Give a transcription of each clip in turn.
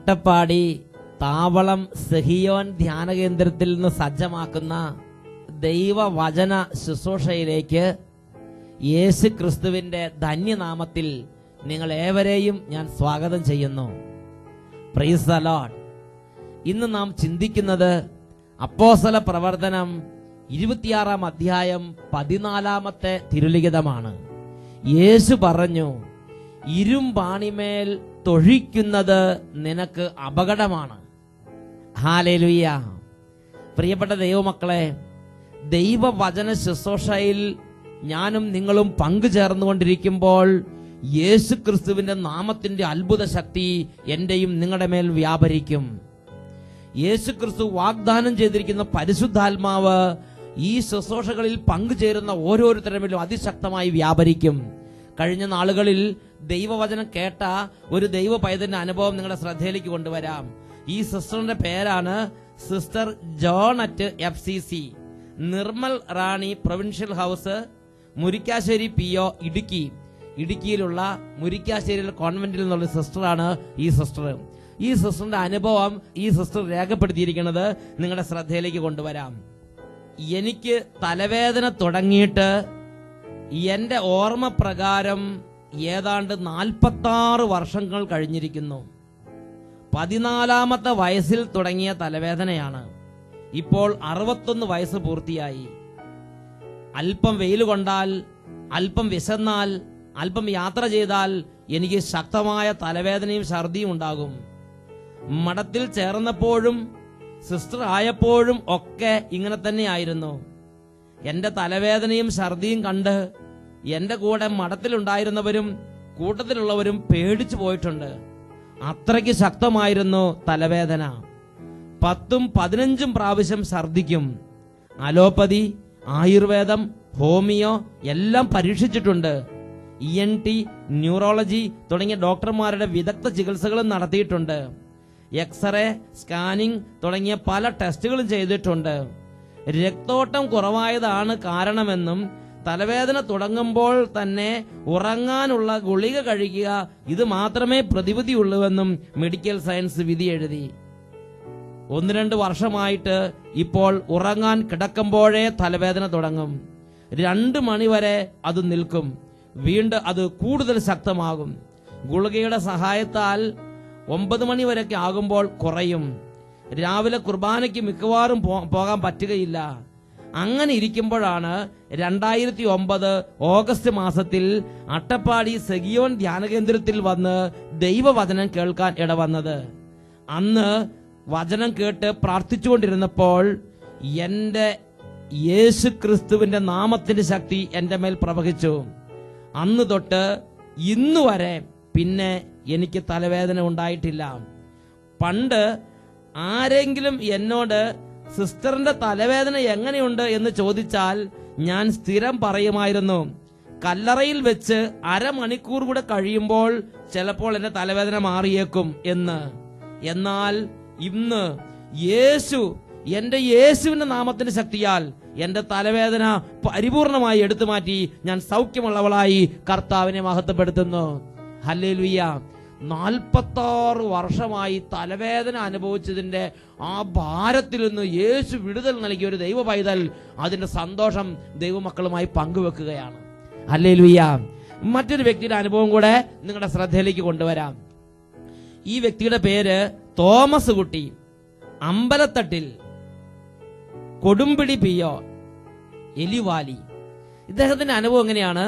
അട്ടപ്പാടി താവളം സഹിയോൻ ധ്യാന കേന്ദ്രത്തിൽ നിന്ന് സജ്ജമാക്കുന്ന ദൈവവചന ശുശ്രൂഷയിലേക്ക് യേശു ക്രിസ്തുവിന്റെ ധന്യനാമത്തിൽ നിങ്ങൾ ഏവരെയും ഞാൻ സ്വാഗതം ചെയ്യുന്നു. Price the Lord. ഇന്ന് നാം ചിന്തിക്കുന്നത് അപ്പോസ്തല പ്രവർത്തനം 26-ാം അധ്യായം 14-ാമത്തെ തിരുലിഖിതമാണ്. യേശു പറഞ്ഞു, ഇരുമ്പാണിമേൽ തൊഴിക്കുന്നത് നിനക്ക് അപകടമാണ്. ഹല്ലേലൂയ. പ്രിയപ്പെട്ട ദൈവമക്കളെ, ദൈവവചന ശുശ്രൂഷയിൽ ഞാനും നിങ്ങളും പങ്കുചേർന്നുകൊണ്ടിരിക്കുമ്പോൾ യേശു ക്രിസ്തുവിന്റെ നാമത്തിന്റെ അത്ഭുത ശക്തി എന്റെയും നിങ്ങളുടെ മേൽ വ്യാപരിക്കും. യേശു ക്രിസ്തു വാഗ്ദാനം ചെയ്തിരിക്കുന്ന പരിശുദ്ധാത്മാവ് ഈ ശുശ്രൂഷകളിൽ പങ്കുചേരുന്ന ഓരോരുത്തരുമിലും അതിശക്തമായി വ്യാപരിക്കും. കഴിഞ്ഞ നാളുകളിൽ ദൈവവചനം കേട്ട ഒരു ദൈവ പൈതലിന്റെ അനുഭവം നിങ്ങളുടെ ശ്രദ്ധയിലേക്ക് കൊണ്ടുവരാം. ഈ സിസ്റ്ററിന്റെ പേരാണ് സിസ്റ്റർ ജോണറ്റ് FCC, നിർമ്മൽ റാണി പ്രൊവിൻഷ്യൽ ഹൗസ്, മുരിക്കാശ്ശേരി PO, ഇടുക്കിയിലുള്ള മുരിക്കാശ്ശേരിയിലെ കോൺവെന്റിൽ നിന്നുള്ള സിസ്റ്ററാണ് ഈ സിസ്റ്റർ. ഈ സിസ്റ്ററിന്റെ അനുഭവം ഈ സിസ്റ്റർ രേഖപ്പെടുത്തിയിരിക്കുന്നത് നിങ്ങളുടെ ശ്രദ്ധയിലേക്ക് കൊണ്ടുവരാം. എനിക്ക് തലവേദന തുടങ്ങിയിട്ട് എന്റെ ഓർമ്മ പ്രകാരം ഏതാണ്ട് 46 വർഷങ്ങൾ കഴിഞ്ഞിരിക്കുന്നു. 14-ാമത്തെ വയസ്സിൽ തുടങ്ങിയ തലവേദനയാണ്. ഇപ്പോൾ 61 വയസ്സ് പൂർത്തിയായി. അല്പം വെയിൽ കൊണ്ടാൽ, അല്പം വിശന്നാൽ, അല്പം യാത്ര ചെയ്താൽ എനിക്ക് ശക്തമായ തലവേദനയും ഛർദിയും ഉണ്ടാകും. മഠത്തിൽ ചേർന്നപ്പോഴും സിസ്റ്റർ ആയപ്പോഴും ഒക്കെ ഇങ്ങനെ തന്നെയായിരുന്നു. എന്റെ തലവേദനയും ഛർദിയും കണ്ട് എന്റെ കൂടെ മഠത്തിലുണ്ടായിരുന്നവരും കൂട്ടത്തിലുള്ളവരും പേടിച്ചു പോയിട്ടുണ്ട്. അത്രയ്ക്ക് ശക്തമായിരുന്നു തലവേദന. 10ഉം 15ഉം പ്രാവശ്യം ഛർദിക്കും. അലോപ്പതി, ആയുർവേദം, ഹോമിയോ എല്ലാം പരീക്ഷിച്ചിട്ടുണ്ട്. ENT, ന്യൂറോളജി തുടങ്ങിയ ഡോക്ടർമാരുടെ വിദഗ്ധ ചികിത്സകളും നടത്തിയിട്ടുണ്ട്. എക്സ്റേ, സ്കാനിംഗ് തുടങ്ങിയ പല ടെസ്റ്റുകളും ചെയ്തിട്ടുണ്ട്. രക്തോട്ടം കുറവായതാണ് കാരണമെന്നും തലവേദന തുടങ്ങുമ്പോൾ തന്നെ ഉറങ്ങാനുള്ള ഗുളിക കഴിക്കുക, ഇത് മാത്രമേ പ്രതിവിധിയുള്ളൂവെന്നും മെഡിക്കൽ സയൻസ് വിധി എഴുതി. 1-2 വർഷമായിട്ട് ഇപ്പോൾ ഉറങ്ങാൻ കിടക്കുമ്പോഴേ തലവേദന തുടങ്ങും. 2 മണി വരെ അത് നിൽക്കും. വീണ്ടും അത് കൂടുതൽ ശക്തമാകും. ഗുളികയുടെ സഹായത്താൽ 9 മണി വരെയൊക്കെ ആകുമ്പോൾ കുറയും. രാവിലെ കുർബാനയ്ക്ക് മിക്കവാറും പോകാൻ പറ്റുകയില്ല. അങ്ങനെ ഇരിക്കുമ്പോഴാണ് 2009 ഓഗസ്റ്റ് മാസത്തിൽ അട്ടപ്പാടി സഹിയോൻ ധ്യാനകേന്ദ്രത്തിൽ വന്ന് ദൈവവചനം കേൾക്കാൻ ഇടവന്നത്. അന്ന് വചനം കേട്ട് പ്രാർത്ഥിച്ചുകൊണ്ടിരുന്നപ്പോൾ എന്റെ യേശു ക്രിസ്തുവിന്റെ നാമത്തിന്റെ ശക്തി എന്റെ മേൽ പ്രവഹിച്ചു. അന്ന് തൊട്ട് ഇന്നുവരെ പിന്നെ എനിക്ക് തലവേദന ഉണ്ടായിട്ടില്ല. പണ്ട് ആരെങ്കിലും എന്നോട് സിസ്റ്ററിന്റെ തലവേദന എങ്ങനെയുണ്ട് എന്ന് ചോദിച്ചാൽ ഞാൻ സ്ഥിരം പറയുമായിരുന്നു, കല്ലറയിൽ വെച്ച് 1/2 മണിക്കൂർ കൂടെ കഴിയുമ്പോൾ ചിലപ്പോൾ എന്റെ തലവേദന മാറിയേക്കും എന്ന്. എന്നാൽ ഇന്ന് എന്റെ യേശുവിന്റെ നാമത്തിന്റെ ശക്തിയാൽ എന്റെ തലവേദന പരിപൂർണമായി എടുത്തു മാറ്റി ഞാൻ സൗഖ്യമുള്ളവളായി കർത്താവിനെ മഹത്വപ്പെടുത്തുന്നു. ഹല്ലേലൂയ. 46 വർഷമായി തലവേദന അനുഭവിച്ചതിന്റെ ആ ഭാരത്തിൽ നിന്ന് യേശു വിടുതൽ നൽകിയ ഒരു ദൈവ പൈതൽ അതിന്റെ സന്തോഷം ദൈവമക്കളുമായി പങ്കുവെക്കുകയാണ്. ഹല്ലേലൂയ. മറ്റൊരു വ്യക്തിയുടെ അനുഭവം കൂടെ നിങ്ങളുടെ ശ്രദ്ധയിലേക്ക് കൊണ്ടുവരാം. ഈ വ്യക്തിയുടെ പേര് തോമസ് കുട്ടി, അമ്പലത്തട്ടിൽ, കൊടുമ്പിടി PO, എലിവാലി. ഇദ്ദേഹത്തിന്റെ അനുഭവം എങ്ങനെയാണ്?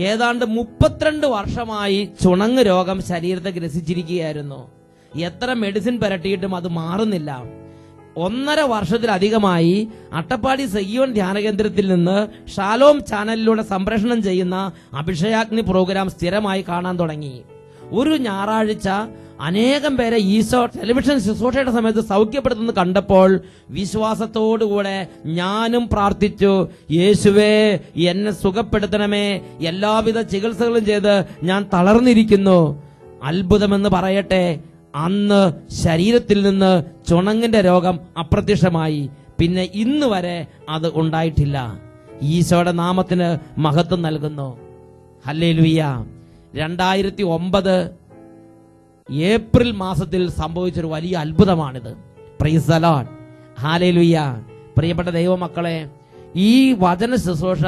ഏതാണ്ട് 32 വർഷമായി ചുണങ്ങ് രോഗം ശരീരത്തെ ഗ്രസിച്ചിരിക്കുകയായിരുന്നു. എത്ര മെഡിസിൻ പുരട്ടിയിട്ടും അത് മാറുന്നില്ല. 1.5 വർഷത്തിലധികമായി അട്ടപ്പാടി സഹിയോൻ ധ്യാനകേന്ദ്രത്തിൽ നിന്ന് ഷാലോം ചാനലിലൂടെ സംപ്രേഷണം ചെയ്യുന്ന അഭിഷേകാഗ്നി പ്രോഗ്രാം സ്ഥിരമായി കാണാൻ തുടങ്ങി. ഒരു ഞായറാഴ്ച അനേകം പേരെ ഈശോ ടെലിവിഷൻ ശുശ്രൂഷയുടെ സമയത്ത് സൗഖ്യപ്പെടുത്തുന്നത് കണ്ടപ്പോൾ വിശ്വാസത്തോടുകൂടെ ഞാനും പ്രാർത്ഥിച്ചു, യേശുവേ എന്നെ സുഖപ്പെടുത്തണമേ, എല്ലാവിധ ചികിത്സകളും ചെയ്ത് ഞാൻ തളർന്നിരിക്കുന്നു. അത്ഭുതമെന്ന് പറയട്ടെ, അന്ന് ശരീരത്തിൽ നിന്ന് ചുണങ്ങിന്റെ രോഗം അപ്രത്യക്ഷമായി. പിന്നെ ഇന്ന് വരെ അത് ഉണ്ടായിട്ടില്ല. ഈശോയുടെ നാമത്തിന് മഹത്വം നൽകുന്നു. ഹല്ലേലൂയ. 2009 ഏപ്രിൽ മാസത്തിൽ സംഭവിച്ചൊരു വലിയ അത്ഭുതമാണിത്. പ്രൈസ് ദി ലോർഡ്, ഹല്ലേലൂയ. പ്രിയപ്പെട്ട ദൈവമക്കളെ, ഈ വചന ശുശ്രൂഷ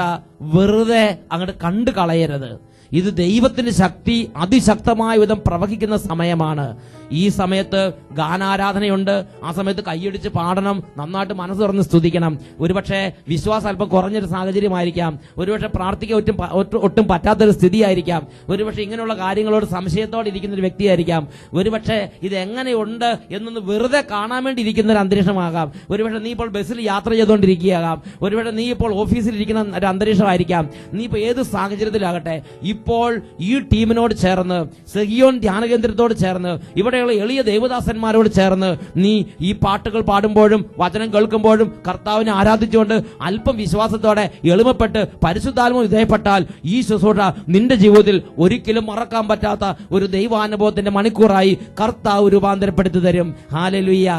വെറുതെ അങ്ങോട്ട് കണ്ടു കളയരുത്. ഇത് ദൈവത്തിന്റെ ശക്തി അതിശക്തമായ വിധം പ്രവഹിക്കുന്ന സമയമാണ്. ഈ സമയത്ത് ഗാനാരാധനയുണ്ട്. ആ സമയത്ത് കൈയടിച്ച് പാടണം, നന്നായിട്ട് മനസ്സ് തുറന്ന് സ്തുതിക്കണം. ഒരുപക്ഷെ വിശ്വാസം അല്പം കുറഞ്ഞൊരു സാഹചര്യമായിരിക്കാം, ഒരുപക്ഷെ പ്രാർത്ഥിക്കാൻ ഒട്ടും പറ്റാത്തൊരു സ്ഥിതിയായിരിക്കാം, ഒരുപക്ഷെ ഇങ്ങനെയുള്ള കാര്യങ്ങളോട് സംശയത്തോടെ ഇരിക്കുന്ന ഒരു വ്യക്തിയായിരിക്കാം, ഒരുപക്ഷെ ഇത് എങ്ങനെയുണ്ട് എന്നൊന്ന് വെറുതെ കാണാൻ വേണ്ടി ഇരിക്കുന്ന ഒരു അന്തരീക്ഷമാകാം, ഒരുപക്ഷെ നീ ഇപ്പോൾ ബസ്സിൽ യാത്ര ചെയ്തുകൊണ്ടിരിക്കുകയാകാം, ഒരുപക്ഷെ നീ ഇപ്പോൾ ഓഫീസിൽ ഇരിക്കുന്ന ഒരു അന്തരീക്ഷമായിരിക്കാം. നീ ഇപ്പോൾ ഏത് സാഹചര്യത്തിലാകട്ടെ, ഇപ്പോൾ ഈ ടീമിനോട് ചേർന്ന്, സെഹിയോൻ ധ്യാന കേന്ദ്രത്തോട് ചേർന്ന്, ഇവിടെയുള്ള എളിയ ദേവദാസന്മാരോട് ചേർന്ന് നീ ഈ പാട്ടുകൾ പാടുമ്പോഴും വചനം കേൾക്കുമ്പോഴും കർത്താവിനെ ആരാധിച്ചുകൊണ്ട് അല്പം വിശ്വാസത്തോടെ എളിമപ്പെട്ട് പരിശുദ്ധാത്മാവ് വിധേയപ്പെട്ടാൽ ഈ ശുശ്രൂഷ നിന്റെ ജീവിതത്തിൽ ഒരിക്കലും മറക്കാൻ പറ്റാത്ത ഒരു ദൈവാനുഭവത്തിന്റെ മണിക്കൂറായി കർത്താവ് രൂപാന്തരപ്പെടുത്തി തരും. Hallelujah,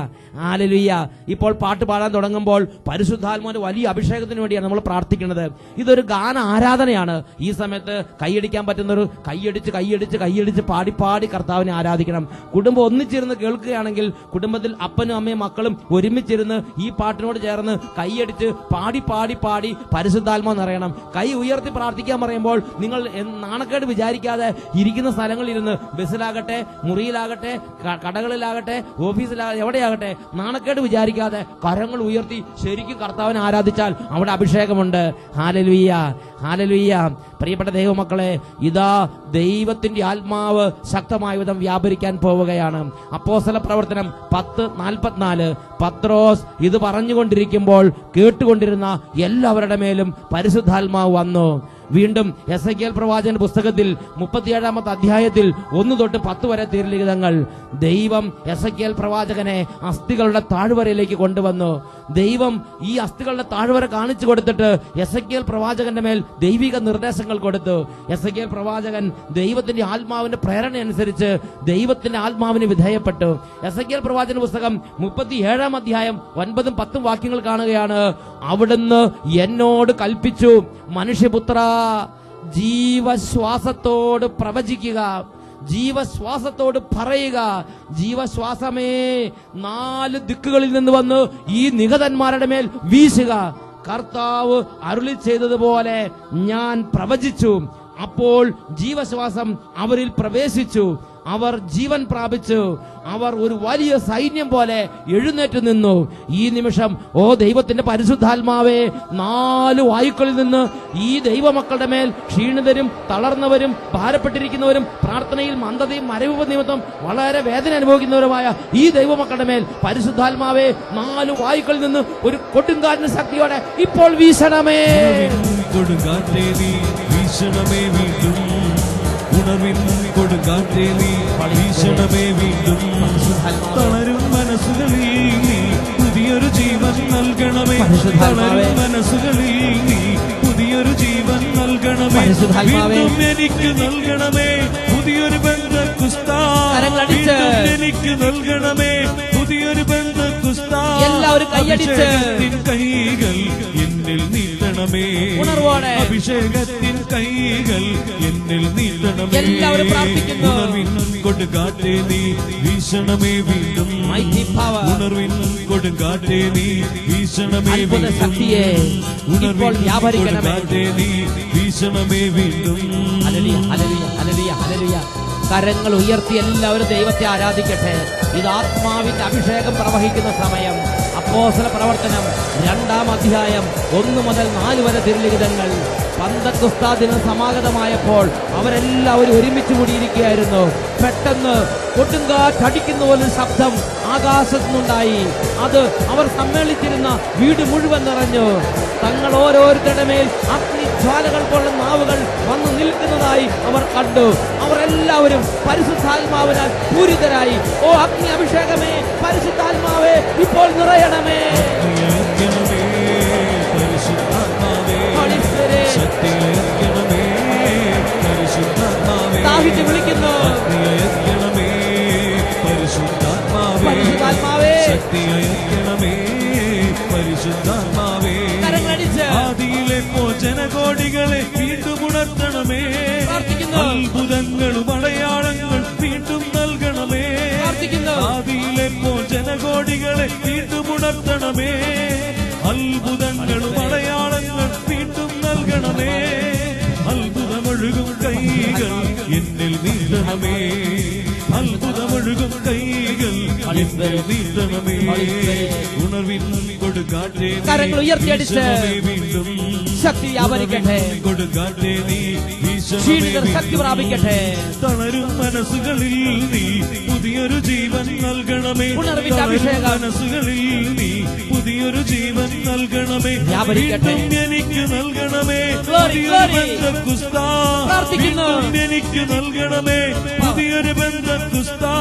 hallelujah. ഇപ്പോൾ പാട്ട് പാടാൻ തുടങ്ങുമ്പോൾ പരിശുദ്ധാത്മാവിന്റെ വലിയ അഭിഷേകത്തിന് വേണ്ടിയാണ് നമ്മൾ പ്രാർത്ഥിക്കുന്നത്. ഇതൊരു ഗാന ആരാധനയാണ്. ഈ സമയത്ത് കൈയടിക്കാൻ പറ്റുന്നൊരു കൈയടിച്ച് പാടി കർത്താവിനെ ആരാധിക്കണം. കുടുംബം ഒന്നിച്ചിരുന്ന് കേൾക്കുകയാണെങ്കിൽ കുടുംബത്തിൽ അപ്പനും അമ്മയും മക്കളും ഒരുമിച്ചിരുന്ന് ഈ പാട്ടിനോട് ചേർന്ന് കൈയടിച്ച് പാടി പരിശുദ്ധാത്മാവ് നിറയണം. കൈ ഉയർത്തി പ്രാർത്ഥിക്കാൻ പറയുമ്പോൾ നിങ്ങൾ നാണക്കേട് വിചാരിക്കാതെ ഇരിക്കുന്ന സ്ഥലങ്ങളിലിരുന്ന്, ബസ്സിലാകട്ടെ, മുറിയിലാകട്ടെ, കടകളിലാകട്ടെ, ഓഫീസിലാകട്ടെ, എവിടെയാകട്ടെ, നാണക്കേട് വിചാരിക്കാതെ കരങ്ങൾ ഉയർത്തി ശരിക്കും കർത്താവിനെ ആരാധിച്ചാൽ അവിടെ അഭിഷേകമുണ്ട്. Hallelujah, hallelujah. പ്രിയപ്പെട്ട ദൈവമക്കളെ, ഇതാ ദൈവത്തിന്റെ ആത്മാവ് ശക്തമായ വിധം വ്യാപരിക്കാൻ പോവുകയാണ്. അപ്പോസ്തല പ്രവർത്തനം 10:44. പത്രോസ് ഇത് പറഞ്ഞുകൊണ്ടിരിക്കുമ്പോൾ കേട്ടുകൊണ്ടിരുന്ന എല്ലാവരുടെ മേലും പരിശുദ്ധാത്മാവ് വന്നു. വീണ്ടും എസെക്കിയേൽ പ്രവാചകന്റെ പുസ്തകത്തിൽ 37-ാമത്തെ അധ്യായത്തിൽ 1 തൊട്ട് 10 വരെ തിരുലിഖിതങ്ങൾ. ദൈവം എസെക്കിയേൽ പ്രവാചകനെ അസ്ഥികളുടെ താഴ്വരയിലേക്ക് കൊണ്ടുവന്നു. ദൈവം ഈ അസ്ഥികളുടെ താഴ്വര കാണിച്ചു കൊടുത്തിട്ട് എസെക്കിയേൽ പ്രവാചകന്റെ മേൽ ദൈവിക നിർദ്ദേശങ്ങൾ കൊടുത്തു. എസെക്കിയേൽ പ്രവാചകൻ ദൈവത്തിന്റെ ആത്മാവിന്റെ പ്രേരണ അനുസരിച്ച് ദൈവത്തിന്റെ ആത്മാവിന് വിധേയപ്പെട്ടു. എസെക്കിയേൽ പ്രവാചകന്റെ പുസ്തകം 37-ാം അധ്യായം 9-10 വാക്യങ്ങൾ കാണുകയാണ്. അവിടുന്ന് എന്നോട് കൽപ്പിച്ചു, മനുഷ്യപുത്ര, ജീവശ്വാസത്തോട് പ്രവചിക്കുക, ജീവശ്വാസത്തോട് പറയുക, ജീവശ്വാസമേ 4 ദിക്കുകളിൽ നിന്ന് വന്ന് ഈ നിഹതന്മാരുടെ മേൽ വീശുക. കർത്താവ് അരുളി ചെയ്തതുപോലെ ഞാൻ പ്രവചിച്ചു. അപ്പോൾ ജീവശ്വാസം അവരിൽ പ്രവേശിച്ചു. അവർ ജീവൻ പ്രാപിച്ചു. അവർ ഒരു വലിയ സൈന്യം പോലെ എഴുന്നേറ്റ് നിന്നു. ഈ നിമിഷം ഓ ദൈവത്തിന്റെ പരിശുദ്ധാത്മാവേ, 4 വായുക്കളിൽ നിന്ന് ഈ ദൈവമക്കളുടെ മേൽ ക്ഷീണിതരും തളർന്നവരും ഭാരപ്പെട്ടിരിക്കുന്നവരും പ്രാർത്ഥനയിൽ മന്ദതയും മരവിപ്പ് നിമിത്തം വളരെ വേദന അനുഭവിക്കുന്നവരുമായ ഈ ദൈവമക്കളുടെ മേൽ പരിശുദ്ധാത്മാവേ, 4 വായുക്കളിൽ നിന്ന് ഒരു കൊടുങ്കാറ്റിന് ശക്തിയോടെ ഇപ്പോൾ വീശണമേ. വീശണമേ വീണ്ടും, ഉണർവിൻ കൊടുങ്കാറ്റേ നീ വീശണമേ വീണ്ടും. തളരും മനസ്സുകളിൽ നീ പുതിയൊരു ജീവൻ നൽകണമേ. തളരും മനസ്സുകളിൽ നീ പുതിയൊരു ജീവൻ നൽകണമേ. വീണ്ടും എനിക്ക് നൽകണമേ പുതിയൊരു ബന്ധക്കുസ്താ. എനിക്ക് നൽകണമേ പുതിയൊരു ബന്ധക്കുസ്താ. എല്ലാവരും കൈയടിച്ച് കൈകൾ എന്നിൽ നീട്ടണമേ. അഭിഷേകത്തിൻ കൈകൾ എന്നിൽ നീട്ടണമേ. എല്ലാവരും പ്രാർത്ഥിക്കുന്നു. ഉണർവിൻ കൊടുങ്കാറ്റേ നീ വീശണമേ വീണ്ടും. ഉണർവിൻ കൊടുങ്കാറ്റേ നീ വീശണമേ വീണ്ടും. ഉണർവിൻ കൊടുങ്കാറ്റേ നീ വീശണമേ വീണ്ടും. ഹല്ലേലൂയ, ഹല്ലേലൂയ, ഹല്ലേലൂയ, ഹല്ലേലൂയ. കരങ്ങൾ ഉയർത്തി എല്ലാവരും ദൈവത്തെ ആരാധിക്കട്ടെ. ഇത് ആത്മാവിന്റെ അഭിഷേകം പ്രവഹിക്കുന്ന സമയം. അപ്പോസ്തല പ്രവർത്തനം 2-ാം അധ്യായം 1 മുതൽ 4 വരെ തിരുലിഖിതങ്ങൾ. പന്തക്കുസ്താ ദിനം സമാഗതമായപ്പോൾ അവരെല്ലാവരും ഒരുമിച്ച് കൂടിയിരിക്കുകയായിരുന്നു. പെട്ടെന്ന് കൊടുങ്കാറ്റടിക്കുന്ന പോലെ ശബ്ദം ആകാശത്തു നിന്നുണ്ടായി. അത് അവർ സമ്മേളിച്ചിരുന്ന വീട് മുഴുവൻ നിറഞ്ഞു. തങ്ങൾ ഓരോരുത്തരുടെ മേൽ അഗ്നിജ്വാലകൾ പോലുള്ള നാവുകൾ വന്നു നിൽക്കുന്നതായി അവർ കണ്ടു. അവർ എല്ലാവരും പരിശുദ്ധാത്മാവിനാൽ പൂരിതരായി. ഓ അഗ്നി അഭിഷേകമേ, പരിശുദ്ധാത്മാവേ, ഇപ്പോൾ നിറയണമേ. ദാഹിച്ച് വിളിക്കുന്നു, പരിശുദ്ധാത്മാവേ, പരിശുദ്ധാത്മാവേ. ആദിയിലെ ജനകോടികളെ വീണ്ടും ഉണർത്തണമേ. അത്ഭുതങ്ങളും അടയാളങ്ങൾ വീണ്ടും നൽകണമേ. ആദിയിലെ പോൽ ജനകോടികളെ വീണ്ടും ഉണർത്തണമേ. അത്ഭുതങ്ങളും അടയാളങ്ങൾ വീണ്ടും നൽകണമേ. അത്ഭുതമൊഴുകും കൈകൾ എന്നിൽ നീട്ടണമേ. അത്ഭുതമൊഴുകും കൈകൾ എന്നിൽ നീട്ടണമേ. ഉണർവിൻ കൊടുക്കാറ്റേ കരങ്ങൾ ഉയർത്തിയടിച്ച് വീണ്ടും ശക്തി വ്യാപരിക്കട്ടെ. കൊടുക്കാറ്റേ നീ ക്ഷീണിതർ ശക്തി പ്രാപിക്കട്ടെ. തളരും മനസ്സുകളിൽ നീ പുതിയൊരു ജീവൻ നൽകണമേ. ഉണർവിന്റെ അഭിഷേകം മനസ്സുകളിൽ നീ പുതിയൊരു ജീവൻ നൽകണമേ. വ്യാപരിക്കട്ടെ. വീണ്ടും എനിക്ക് നൽകണമേ. Glory, glory. ബന്ധക്കുസ്താ പ്രാർത്ഥിക്കുന്നു. വീണ്ടും എനിക്ക് നൽകണമേ. പുതിയൊരു ബന്ധക്കുസ്താ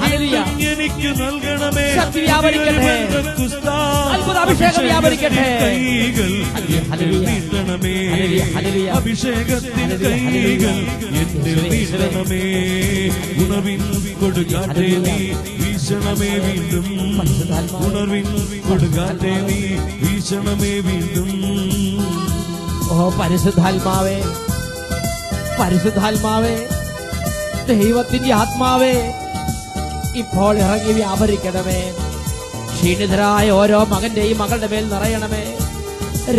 ഹല്ലേലൂയ. എനിക്ക് നൽകണമേ. ശക്തി വ്യാപരിക്കട്ടെ. ബന്ധക്കുസ്താ അത്ഭുത അഭിഷേകം വ്യാപരിക്കട്ടെ. കൈകൾ ഹല്ലേലൂയ. നീട്ടണമേ. ഹല്ലേലൂയ, ഹല്ലേലൂയ. അഭിഷേകത്തിൻ ഹല്ലേലൂയ, കൈകൾ ഹല്ലേലൂയ. എന്നിൽ നീട്ടണമേ. ഉണർവിൻ കൊടുക്കാറ്റേ നീ വീശണമേ വീണ്ടും. ഉണർവിൻ കൊടുക്കാറ്റേ നീ വീശണമേ വീണ്ടും. ഓ പരിശുദ്ധാത്മാവേ, പരിശുദ്ധാത്മാവേ, ദൈവത്തിന്റെ ആത്മാവേ, ഇപ്പോൾ ഇറങ്ങി വ്യാപരിക്കണമേ. ക്ഷീണിതരായ ഓരോ മകന്റെയും മകളുടെ മേൽ നിറയണമേ.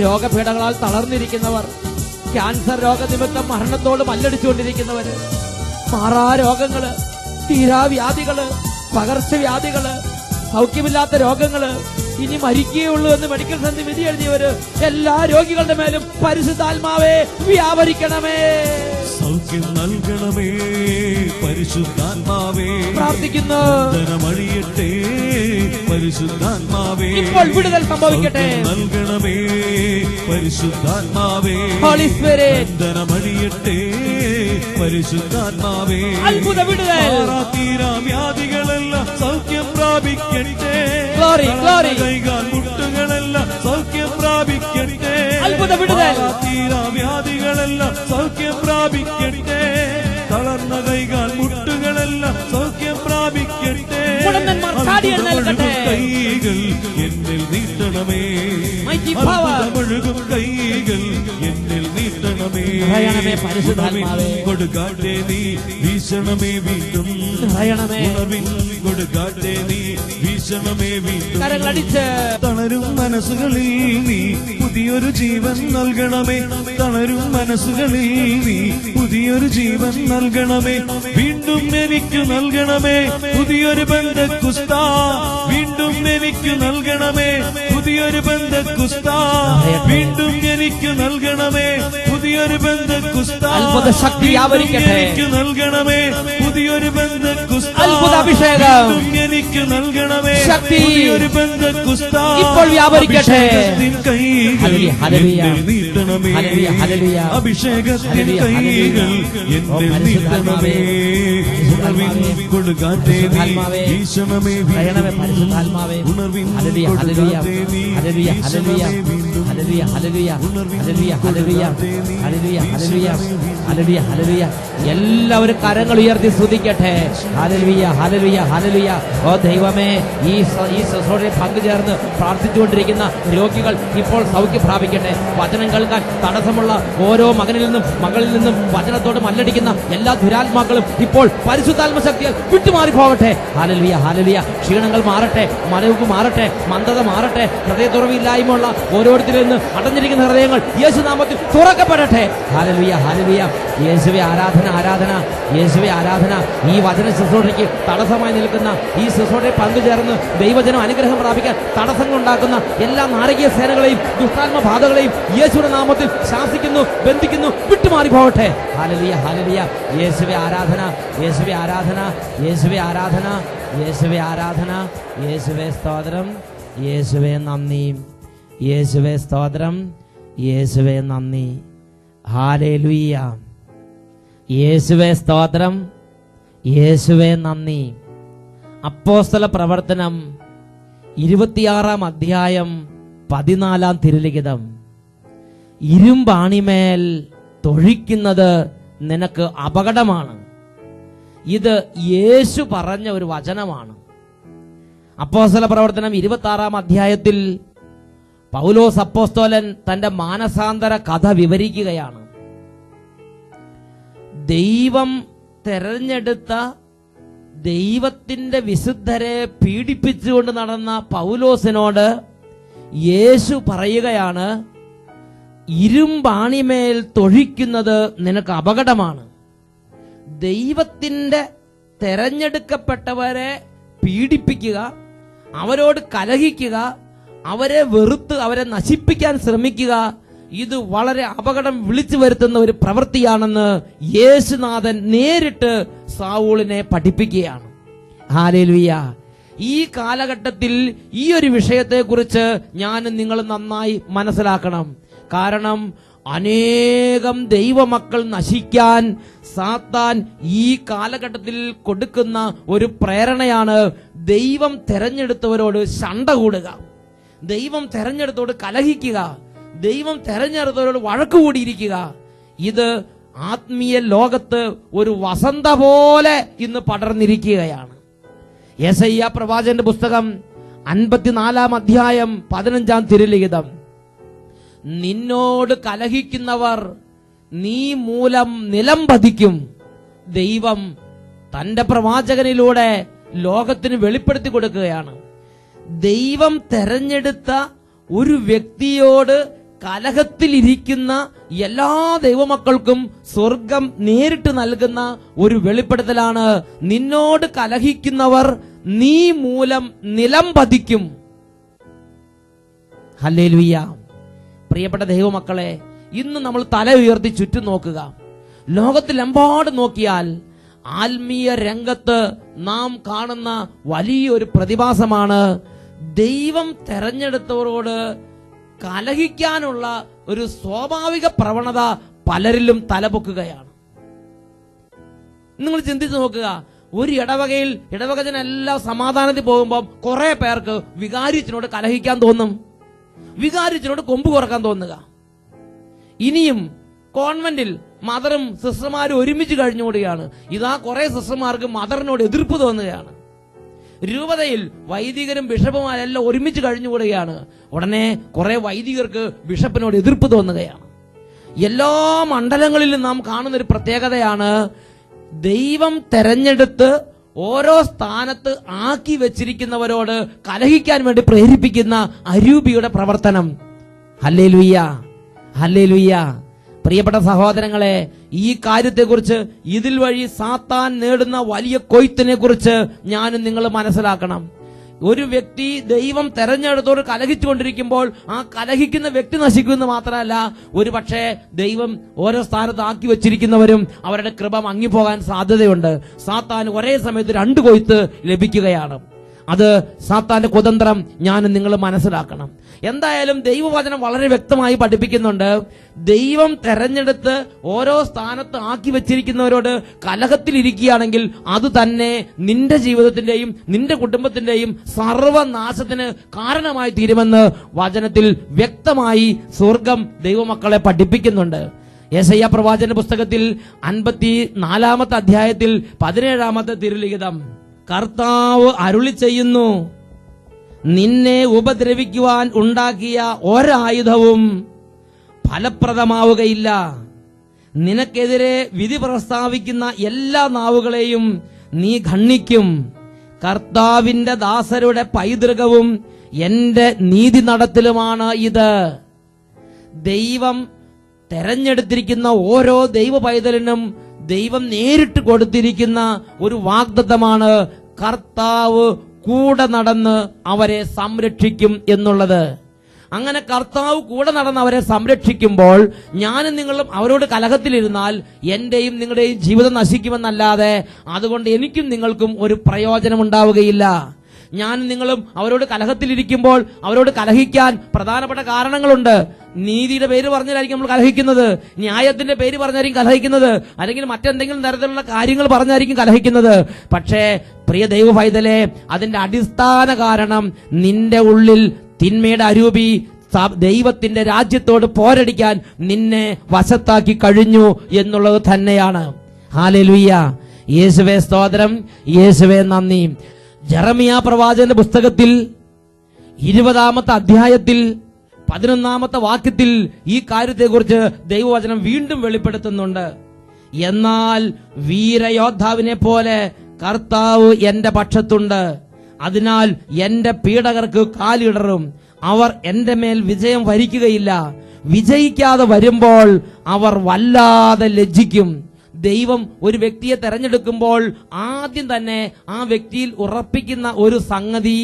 രോഗപീഠകളാൽ തളർന്നിരിക്കുന്നവർ, ക്യാൻസർ രോഗനിമിത്തം മരണത്തോട് മല്ലടിച്ചുകൊണ്ടിരിക്കുന്നവര്, മാറാ രോഗങ്ങള്, തീരാവ്യാധികള്, പകർച്ചവ്യാധികള്, സൗഖ്യമില്ലാത്ത രോഗങ്ങള്, ഇനി മരിക്കുകയുള്ളൂ എന്ന് മെഡിക്കൽ സന്ധി വിധി എഴുതിയവര്, എല്ലാ രോഗികളുടെ മേലും പരിശുദ്ധാത്മാവേ വ്യാപരിക്കണമേ. സൗഖ്യം നൽകണമേ പരിശുദ്ധാത്മാവേ. പ്രാർത്ഥിക്കുന്നു. ബന്ധനമഴിയട്ടെ പരിശുദ്ധാത്മാവേ. ഇപ്പോൾ വിടുതൽ സംഭവിക്കട്ടെ. സൗഖ്യം നൽകണമേ പരിശുദ്ധാത്മാവേ. Holy spirit. ബന്ധനമഴിയട്ടെ പരിശുദ്ധാത്മാവേ. അത്ഭുത വിടുതൽ. തീരാ വ്യാധികളെല്ലാം സൗഖ്യം പ്രാപിക്കട്ടെ. Glory, glory. കൈകാൽ മുട്ടുകളെല്ലാം സൗഖ്യം പ്രാപിക്കട്ടെ. അത്ഭുത വിടുതൽ. തീരാ വ്യാധികളെല്ലാം സൗഖ്യം പ്രാപിക്കട്ടെ. തളർന്ന കൈകാൽ മുട്ടുകളെല്ലാം സൗഖ്യം പ്രാപിക്കട്ടെ. മുടന്തന്മാർ ചാടി എഴുന്നേൽക്കട്ടെ. കൈകൾ എന്നിൽ നീട്ടണമേ. Mighty power. അത്ഭുതമൊഴുകും കൈകൾ എന്നിൽ നീട്ടണമേ. നിറയണമേ പരിശുദ്ധാത്മാവേ. കൊടുക്കാറ്റേ നീ വീശണമേ വീണ്ടും. നിറയണമേ. ഉണർവിൻ കൊടുക്കാറ്റേ നീ വീശണമേ വീണ്ടും. കരങ്ങളടിച്ച് തളരും മനസ്സുകളിൽ നീ പുതിയൊരു ജീവൻ നൽകണമേ. തളരും മനസ്സുകളിൽ നീ പുതിയൊരു ജീവൻ നൽകണമേ. വീണ്ടും എനിക്ക് നൽകണമേ പുതിയൊരു ബന്ധക്കുസ്താ. വീണ്ടും എനിക്ക് നൽകണമേ പുതിയൊരു ബന്ധക്കുസ്താ. വീണ്ടും എനിക്ക് നൽകണമേ പുതിയൊരു ബന്ധക്കുസ്താ. അത്ഭുത ശക്തി വ്യാപരിക്കട്ടെ. എനിക്ക് നൽകണമേ പുതിയൊരു ബന്ധക്കുസ്താ. അത്ഭുത അഭിഷേകം. എനിക്ക് നൽകണമേ ശക്തി. പുതിയൊരു ബന്ധക്കുസ്താ. ഇപ്പോൾ വ്യാപരിക്കട്ടെ. അഭിഷേകത്തിൻ കൈകൾ ഹല്ലേലൂയ. എന്നിൽ നീട്ടണമേ. ഹല്ലേലൂയ, ഹല്ലേലൂയ. അഭിഷേകത്തിൻ ഹല്ലേലൂയ, കൈകൾ ഹല്ലേലൂയ. എന്നിൽ ഓ നീട്ടണമേ. ഉണർവിൻ കൊടുക്കാറ്റേ നീ പരിശുദ്ധാത്മാവേ. വീശണമേ നിറയണമേ വീണ്ടും. പരിശുദ്ധാത്മാവേ. ഉണർവിൻ ഹല്ലേലൂയ, ഹല്ലേലൂയ. കൊടുക്കാറ്റേ നീ ഹല്ലേലൂയ, ഹല്ലേലൂയ. വീശണമേ വീണ്ടും. ഹല്ലേലൂയ, ഹല്ലേലൂയ. ഉണർവിൻ ഹല്ലേലൂയ, ഹല്ലേലൂയ. കൊടുക്കാറ്റേ നീ ഹല്ലേലൂയ, ഹല്ലേലൂയ. വീശണമേ വീണ്ടും. ഹല്ലേലൂയ, ഹല്ലേലൂയ. എല്ലാവരും കരങ്ങൾ ഉയർത്തി സ്തുതിക്കട്ടെ. ഹല്ലേലൂയ, ഹല്ലേലൂയ, ഹല്ലേലൂയ. ഓ ദൈവമേ, ഈ ശുശ്രൂഷയിൽ പങ്കുചേർന്ന് പ്രാർത്ഥിച്ചുകൊണ്ടിരിക്കുന്ന രോഗികൾ ഇപ്പോൾ സൗഖ്യം പ്രാപിക്കട്ടെ. വചനം കേൾക്കാൻ തടസ്സമുള്ള ഓരോ മകനിൽ നിന്നും മകളിൽ നിന്നും വചനത്തോട് മല്ലടിക്കുന്ന എല്ലാ ദുരാത്മാക്കളും ഇപ്പോൾ പരിശുദ്ധാത്മ ശക്തിയാൽ വിട്ടുമാറി പോകട്ടെ. Hallelujah, hallelujah. ക്ഷീണങ്ങൾ മാറട്ടെ, മലവുപ്പ് മാറട്ടെ, മന്ദത മാറട്ടെ. ഹൃദയത്തുറവില്ലായ്മയുള്ള ഓരോരുത്തരിൽ നിന്ന് അടഞ്ഞിരിക്കുന്ന ഹൃദയങ്ങൾ യേശുനാമത്തിൽ തുറക്കപ്പെടട്ടെ. Hallelujah, hallelujah. യേശുവേ ആരാധന, ആരാധന. യേശുവേ ആരാധന. ഈ വചന ശുശ്രൂഷയ്ക്ക് തടസ്സമായി നിൽക്കുന്ന ഈ ശുശ്രൂഷയിൽ പങ്കുചേർന്ന് ദൈവജനം അനുഗ്രഹം പ്രാപിക്കാൻ തടസ്സങ്ങൾ ഉണ്ടാക്കുന്ന എല്ലാ നാരകീയ സേനകളെയും ദുഷ്ടാത്മബാധകളെയും യേശുവിന്റെ നാമത്തിൽ ശാസിക്കുന്നു, ബന്ധിക്കുന്നു, വിട്ടുമാറി പോകട്ടെ. Hallelujah, hallelujah. യേശുവേ ആരാധന, യേശുവേ ആരാധന, യേശുവേ ആരാധന, യേശുവേ ആരാധന. യേശുവേ സ്തോത്രം, യേശുവേ നന്ദി, യേശുവേ സ്തോത്രം, യേശുവേ നന്ദി. ഹല്ലേലൂയ. യേശുവേ സ്തോത്രം, യേശുവേ നന്ദി. അപ്പോസ്തല പ്രവർത്തനം 26 അധ്യായം 14 തിരുലിഖിതം. ഇരുമ്പാണിമേൽ തൊഴിക്കുന്നത് നിനക്ക് അപകടമാണ്. ഇത് യേശു പറഞ്ഞ ഒരു വചനമാണ്. അപ്പോസ്തല പ്രവർത്തനം 26 അധ്യായത്തിൽ പൗലോസ് അപ്പോസ്തലൻ തന്റെ മാനസാന്തര കഥ വിവരിക്കുകയാണ്. ദൈവം തെരഞ്ഞെടുത്ത ദൈവത്തിന്റെ വിശുദ്ധരെ പീഡിപ്പിച്ചുകൊണ്ട് നടന്ന പൗലോസിനോട് യേശു പറയുകയാണ്, ഇരുമ്പാണിമേൽ തൊഴിക്കുന്നത് നിനക്ക് അപകടമാണ്. ദൈവത്തിന്റെ തെരഞ്ഞെടുക്കപ്പെട്ടവരെ പീഡിപ്പിക്കുക, അവരോട് കലഹിക്കുക, അവരെ വെറുത്ത് അവരെ നശിപ്പിക്കാൻ ശ്രമിക്കുക, ഇത് വളരെ അപകടം വിളിച്ചു വരുത്തുന്ന ഒരു പ്രവൃത്തിയാണെന്ന് യേശുനാഥൻ നേരിട്ട് സാവൂളിനെ പഠിപ്പിക്കുകയാണ്. ഹല്ലേലൂയ. ഈ കാലഘട്ടത്തിൽ ഈ ഒരു വിഷയത്തെക്കുറിച്ച് ഞാനും നിങ്ങൾ നന്നായി മനസ്സിലാക്കണം. കാരണം അനേകം ദൈവമക്കൾ നശിക്കാൻ സാത്താൻ ഈ കാലഘട്ടത്തിൽ കൊടുക്കുന്ന ഒരു പ്രേരണയാണ് ദൈവം തെരഞ്ഞെടുത്തവരോട് ശണ്ട കൂടുക, ദൈവം തെരഞ്ഞെടുത്തവരോട് കലഹിക്കുക, ദൈവം തെരഞ്ഞെടുത്തവരോട് വഴക്കുകൂടിയിരിക്കുക. ഇത് ആത്മീയ ലോകത്ത് ഒരു വസന്ത പോലെ ഇന്ന് പടർന്നിരിക്കുകയാണ്. യെശയ്യാ പ്രവാചകന്റെ പുസ്തകം 54 അധ്യായം 15 തിരുലിഖിതം, നിന്നോട് കലഹിക്കുന്നവർ നീ മൂലം നിലം പതിക്കും. ദൈവം തന്റെ പ്രവാചകനിലൂടെ ലോകത്തിന് വെളിപ്പെടുത്തി കൊടുക്കുകയാണ്. ദൈവം തെരഞ്ഞെടുത്ത ഒരു വ്യക്തിയോട് കലഹത്തിലിരിക്കുന്ന എല്ലാ ദൈവമക്കൾക്കും സ്വർഗം നേരിട്ട് നൽകുന്ന ഒരു വെളിപ്പെടുത്തലാണ്, നിന്നോട് കലഹിക്കുന്നവർ നീ മൂലം നിലം പതിക്കും. ഹല്ലേലൂയ. പ്രിയപ്പെട്ട ദൈവമക്കളെ, ഇന്ന് നമ്മൾ തല ഉയർത്തി ചുറ്റും നോക്കുക. ലോകത്തിലെമ്പാടും നോക്കിയാൽ ആത്മീയ രംഗത്ത് നാം കാണുന്ന വലിയൊരു പ്രതിഭാസമാണ് ദൈവം തെരഞ്ഞെടുത്തവരോട് കലഹിക്കാനുള്ള ഒരു സ്വാഭാവിക പ്രവണത പലരിലും തലപൊക്കുകയാണ്. നിങ്ങൾ ചിന്തിച്ചു നോക്കുക, ഒരു ഇടവകജനെല്ലാം സമാധാനത്തിൽ പോകുമ്പോൾ കുറെ പേർക്ക് വികാരിച്ചനോട് കലഹിക്കാൻ തോന്നും, വികാരിച്ചനോട് കൊമ്പ് കുറക്കാൻ തോന്നുക. ഇനിയും കോൺവെന്റിൽ മദറും സിസ്റ്റർമാരും ഒരുമിച്ച് കഴിഞ്ഞുകൂടുകയാണ്. ഇതാ കുറെ സിസ്റ്റർമാർക്ക് മദറിനോട് എതിർപ്പ് തോന്നുകയാണ്. രൂപതയിൽ വൈദികരും ബിഷപ്പുമാരെല്ലാം ഒരുമിച്ച് കഴിഞ്ഞുകൂടുകയാണ്. ഉടനെ കുറെ വൈദികർക്ക് ബിഷപ്പിനോട് എതിർപ്പ് തോന്നുകയാണ്. എല്ലാ മണ്ഡലങ്ങളിലും നാം കാണുന്ന ഒരു പ്രത്യേകതയാണ്, ദൈവം തെരഞ്ഞെടുത്ത് ഓരോ സ്ഥാനത്ത് ആക്കി വെച്ചിരിക്കുന്നവരോട് കലഹിക്കാൻ വേണ്ടി പ്രേരിപ്പിക്കുന്ന അരൂപിയുടെ പ്രവർത്തനം. Hallelujah, hallelujah. പ്രിയപ്പെട്ട സഹോദരങ്ങളെ, ഈ കാര്യത്തെക്കുറിച്ച്, ഇതിൽ വഴി സാത്താൻ നേടുന്ന വലിയ കൊയ്ത്തിനെ കുറിച്ച് ഞാനും നിങ്ങൾ മനസ്സിലാക്കണം. ഒരു വ്യക്തി ദൈവം തെരഞ്ഞെടുത്തോട് കലഹിച്ചുകൊണ്ടിരിക്കുമ്പോൾ ആ കലഹിക്കുന്ന വ്യക്തി നശിക്കുമെന്ന് മാത്രമല്ല, ഒരു പക്ഷേ ദൈവം ഓരോ സ്ഥാനത്ത് ആക്കി വെച്ചിരിക്കുന്നവരും അവരുടെ കൃപ മങ്ങിപ്പോകാൻ സാധ്യതയുണ്ട്. സാത്താൻ ഒരേ സമയത്ത് 2 കൊയ്ത്ത് ലഭിക്കുകയാണ്. അത് സാത്താന്റെ കുതന്ത്രം ഞാനും നിങ്ങൾ മനസ്സിലാക്കണം. എന്തായാലും ദൈവവചനം വളരെ വ്യക്തമായി പഠിപ്പിക്കുന്നുണ്ട്, ദൈവം തെരഞ്ഞെടുത്ത് ഓരോ സ്ഥാനത്ത് ആക്കി വെച്ചിരിക്കുന്നവരോട് കലഹത്തിലിരിക്കുകയാണെങ്കിൽ അത് തന്നെ നിന്റെ ജീവിതത്തിന്റെയും നിന്റെ കുടുംബത്തിന്റെയും സർവനാശത്തിന് കാരണമായി തീരുമെന്ന് വചനത്തിൽ വ്യക്തമായി സ്വർഗം ദൈവമക്കളെ പഠിപ്പിക്കുന്നുണ്ട്. യെശയ്യാ പ്രവാചകന്റെ പുസ്തകത്തിൽ 54 അധ്യായത്തിൽ 17 തിരുലിഖിതം, കർത്താവ് അരുളി ചെയ്യുന്നു, നിന്നെ ഉപദ്രവിക്കുവാൻ ഉണ്ടാക്കിയ ഒരായുധവും ഫലപ്രദമാവുകയില്ല. നിനക്കെതിരെ വിധി പ്രസ്താവിക്കുന്ന എല്ലാ നാവുകളെയും നീ ഖണ്ഡിക്കും. കർത്താവിന്റെ ദാസരുടെ പൈതൃകവും എന്റെ നീതി നടത്തലുമാണ് ഇത്. ദൈവം തെരഞ്ഞെടുത്തിരിക്കുന്ന ഓരോ ദൈവ പൈതലിനും ദൈവം നേരിട്ട് കൊടുത്തിരിക്കുന്ന ഒരു വാഗ്ദത്തമാണ്, കർത്താവ് കൂടെ നടന്ന് അവരെ സംരക്ഷിക്കും എന്നുള്ളത്. അങ്ങനെ കർത്താവ് കൂടെ നടന്ന് അവരെ സംരക്ഷിക്കുമ്പോൾ ഞാനും നിങ്ങളും അവരോട് കലഹത്തിലിരുന്നാൽ എന്റെയും നിങ്ങളുടെയും ജീവിതം നശിക്കുമെന്നല്ലാതെ അതുകൊണ്ട് എനിക്കും നിങ്ങൾക്കും ഒരു പ്രയോജനം ഉണ്ടാവുകയില്ല. ഞാനും നിങ്ങളും അവരോട് കലഹത്തിലിരിക്കുമ്പോൾ അവരോട് കലഹിക്കാൻ പ്രധാനപ്പെട്ട കാരണങ്ങളുണ്ട്. നീതിയുടെ പേര് പറഞ്ഞായിരിക്കും നമ്മൾ കലഹിക്കുന്നത്, ന്യായത്തിന്റെ പേര് പറഞ്ഞായിരിക്കും കലഹിക്കുന്നത്, അല്ലെങ്കിൽ മറ്റെന്തെങ്കിലും തരത്തിലുള്ള കാര്യങ്ങൾ പറഞ്ഞായിരിക്കും കലഹിക്കുന്നത്. പക്ഷേ പ്രിയ ദൈവ പൈതലേ, അതിന്റെ അടിസ്ഥാന കാരണം നിന്റെ ഉള്ളിൽ തിന്മയുടെ അരൂപി ദൈവത്തിന്റെ രാജ്യത്തോട് പോരടിക്കാൻ നിന്നെ വശത്താക്കി കഴിഞ്ഞു എന്നുള്ളത് തന്നെയാണ്. ഹല്ലേലൂയ. യേശുവേ സ്തോത്രം, യേശുവേ നന്ദി. ജെറമിയാ പ്രവാചകന്റെ പുസ്തകത്തിൽ 20 അധ്യായത്തിൽ 11 വാക്യത്തിൽ ഈ കാര്യത്തെക്കുറിച്ച് ദൈവവചനം വീണ്ടും വെളിപ്പെടുത്തുന്നുണ്ട്. എന്നാൽ വീരയോദ്ധാവിനെ പോലെ കർത്താവ് എന്റെ പക്ഷത്തുണ്ട്, അതിനാൽ എന്റെ പീഡകർക്ക് കാലിടറും. അവർ എന്റെ മേൽ വിജയം വരിക്കുകയില്ല. വിജയിക്കാതെ വരുമ്പോൾ അവർ വല്ലാതെ ലജ്ജിക്കും. ദൈവം ഒരു വ്യക്തിയെ തെരഞ്ഞെടുക്കുമ്പോൾ ആദ്യം തന്നെ ആ വ്യക്തിയിൽ ഉറപ്പിക്കുന്ന ഒരു സംഗതി,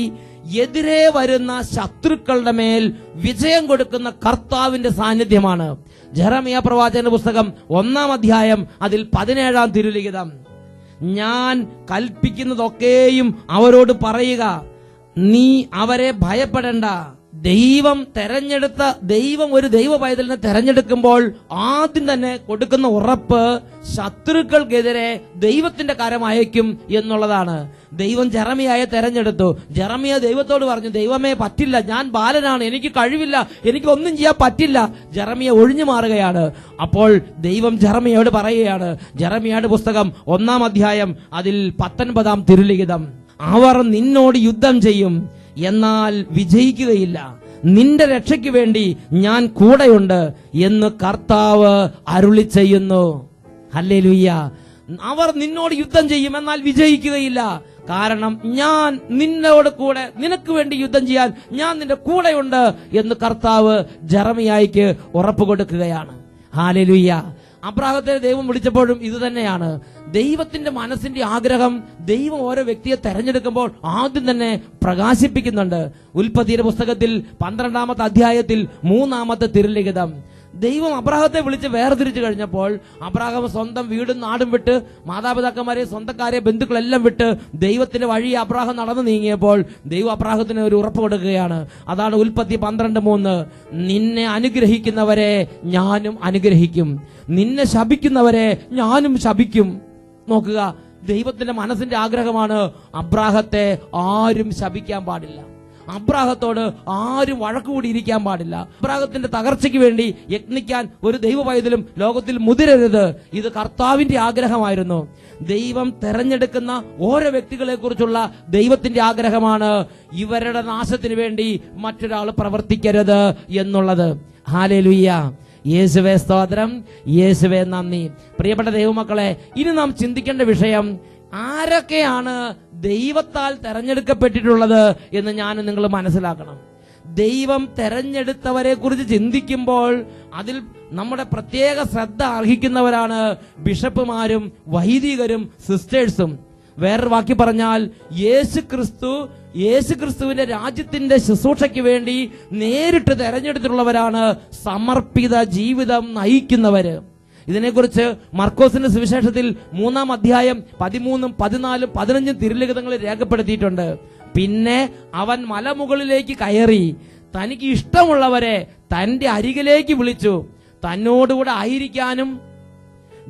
എതിരെ വരുന്ന ശത്രുക്കളുടെ മേൽ വിജയം കൊടുക്കുന്ന കർത്താവിന്റെ സാന്നിധ്യമാണ്. ജെറമിയ പ്രവാചകന്റെ പുസ്തകം 1-ാം അധ്യായം അതിൽ 17-ാം തിരുലിഖിതം, ഞാൻ കൽപ്പിക്കുന്നതൊക്കെയും അവരോട് പറയുക, നീ അവരെ ഭയപ്പെടേണ്ട. ദൈവം ഒരു ദൈവ പൈതലിനെ തെരഞ്ഞെടുക്കുമ്പോൾ ആദ്യം തന്നെ കൊടുക്കുന്ന ഉറപ്പ് ശത്രുക്കൾക്കെതിരെ ദൈവത്തിന്റെ കരം അയക്കും എന്നുള്ളതാണ്. ദൈവം ജെറമിയായെ തെരഞ്ഞെടുത്തു. ജെറമിയ ദൈവത്തോട് പറഞ്ഞു, ദൈവമേ പറ്റില്ല, ഞാൻ ബാലനാണ്, എനിക്ക് കഴിവില്ല, എനിക്ക് ഒന്നും ചെയ്യാൻ പറ്റില്ല. ജെറമിയ ഒഴിഞ്ഞു മാറുകയാണ്. അപ്പോൾ ദൈവം ജെറമിയയോട് പറയുകയാണ്, ജെറമിയയുടെ പുസ്തകം 1-ാം അധ്യായം അതിൽ 19-ാം തിരുലിഖിതം, അവർ നിന്നോട് യുദ്ധം ചെയ്യും, എന്നാൽ വിജയിക്കുകയില്ല. നിന്റെ രക്ഷയ്ക്ക് വേണ്ടി ഞാൻ കൂടെയുണ്ട് എന്ന് കർത്താവ് അരുളി ചെയ്യുന്നു. ഹല്ലേലൂയ. അവർ നിന്നോട് യുദ്ധം ചെയ്യും, എന്നാൽ വിജയിക്കുകയില്ല. കാരണം ഞാൻ നിന്നോട് കൂടെ, നിനക്ക് വേണ്ടി യുദ്ധം ചെയ്യാൻ ഞാൻ നിന്റെ കൂടെയുണ്ട് എന്ന് കർത്താവ് ജെറമിയായ്ക്ക് ഉറപ്പ് കൊടുക്കുകയാണ്. ഹല്ലേലൂയ. അബ്രാഹത്തെ ദൈവം വിളിച്ചപ്പോഴും ഇത് തന്നെയാണ്. ദൈവത്തിന്റെ മനസ്സിന്റെ ആഗ്രഹം ദൈവം ഓരോ വ്യക്തിയെ തെരഞ്ഞെടുക്കുമ്പോൾ ആദ്യം തന്നെ പ്രകാശിപ്പിക്കുന്നുണ്ട്. ഉൽപ്പത്തിയുടെ പുസ്തകത്തിൽ 12-ാമത്തെ അധ്യായത്തിൽ 3-ാമത്തെ തിരുലിഖിതം, ദൈവം അബ്രാഹത്തെ വിളിച്ച് വേർതിരിച്ചു കഴിഞ്ഞപ്പോൾ അബ്രാഹം സ്വന്തം വീടും നാടും വിട്ട്, മാതാപിതാക്കന്മാരെ, സ്വന്തക്കാരെ, ബന്ധുക്കളെല്ലാം വിട്ട് ദൈവത്തിന്റെ വഴി അബ്രാഹം നടന്നു നീങ്ങിയപ്പോൾ ദൈവം അബ്രാഹത്തിന് ഒരു ഉറപ്പ് കൊടുക്കുകയാണ്. അതാണ് ഉൽപ്പത്തി 12:3, നിന്നെ അനുഗ്രഹിക്കുന്നവരെ ഞാനും അനുഗ്രഹിക്കും, നിന്നെ ശപിക്കുന്നവരെ ഞാനും ശപിക്കും. നോക്കുക, ദൈവത്തിന്റെ മനസ്സിന്റെ ആഗ്രഹമാണ് അബ്രാഹത്തെ ആരും ശപിക്കാൻ പാടില്ല, അബ്രാഹത്തോട് ആരും വഴക്കുകൂടിയിരിക്കാൻ പാടില്ല, അബ്രാഹത്തിന്റെ തകർച്ചയ്ക്ക് വേണ്ടി യത്നിക്കാൻ ഒരു ദൈവ പൈതലും ലോകത്തിൽ മുതിരരുത്. ഇത് കർത്താവിന്റെ ആഗ്രഹമായിരുന്നു. ദൈവം തെരഞ്ഞെടുക്കുന്ന ഓരോ വ്യക്തികളെ കുറിച്ചുള്ള ദൈവത്തിന്റെ ആഗ്രഹമാണ് ഇവരുടെ നാശത്തിന് വേണ്ടി മറ്റൊരാൾ പ്രവർത്തിക്കരുത് എന്നുള്ളത്. ഹല്ലേലൂയ. യേശുവേ സ്തോത്രം, യേശുവേ നന്ദി. പ്രിയപ്പെട്ട ദൈവമക്കളെ, ഇനി നാം ചിന്തിക്കേണ്ട വിഷയം, ആരൊക്കെയാണ് ദൈവത്താൽ തെരഞ്ഞെടുക്കപ്പെട്ടിട്ടുള്ളത് എന്ന് ഞാൻ നിങ്ങൾ മനസ്സിലാക്കണം. ദൈവം തെരഞ്ഞെടുത്തവരെ കുറിച്ച് ചിന്തിക്കുമ്പോൾ അതിൽ നമ്മുടെ പ്രത്യേക ശ്രദ്ധ അർഹിക്കുന്നവരാണ് ബിഷപ്പുമാരും വൈദികരും സിസ്റ്റേഴ്സും. വേറൊരു വാക്കി പറഞ്ഞാൽ, യേശുക്രിസ്തുവിന്റെ രാജ്യത്തിന്റെ ശുശ്രൂഷയ്ക്ക് വേണ്ടി നേരിട്ട് തെരഞ്ഞെടുത്തിട്ടുള്ളവരാണ് സമർപ്പിത ജീവിതം നയിക്കുന്നവര്. ഇതിനെക്കുറിച്ച് മർക്കോസിന്റെ സുവിശേഷത്തിൽ 3-ാം അധ്യായം 13, 14, 15 തിരുലിഖിതങ്ങളിൽ രേഖപ്പെടുത്തിയിട്ടുണ്ട്. പിന്നെ അവൻ മലമുകളിലേക്ക് കയറി തനിക്ക് ഇഷ്ടമുള്ളവരെ തന്റെ അരികിലേക്ക് വിളിച്ചു, തന്നോടുകൂടെ ആയിരിക്കാനും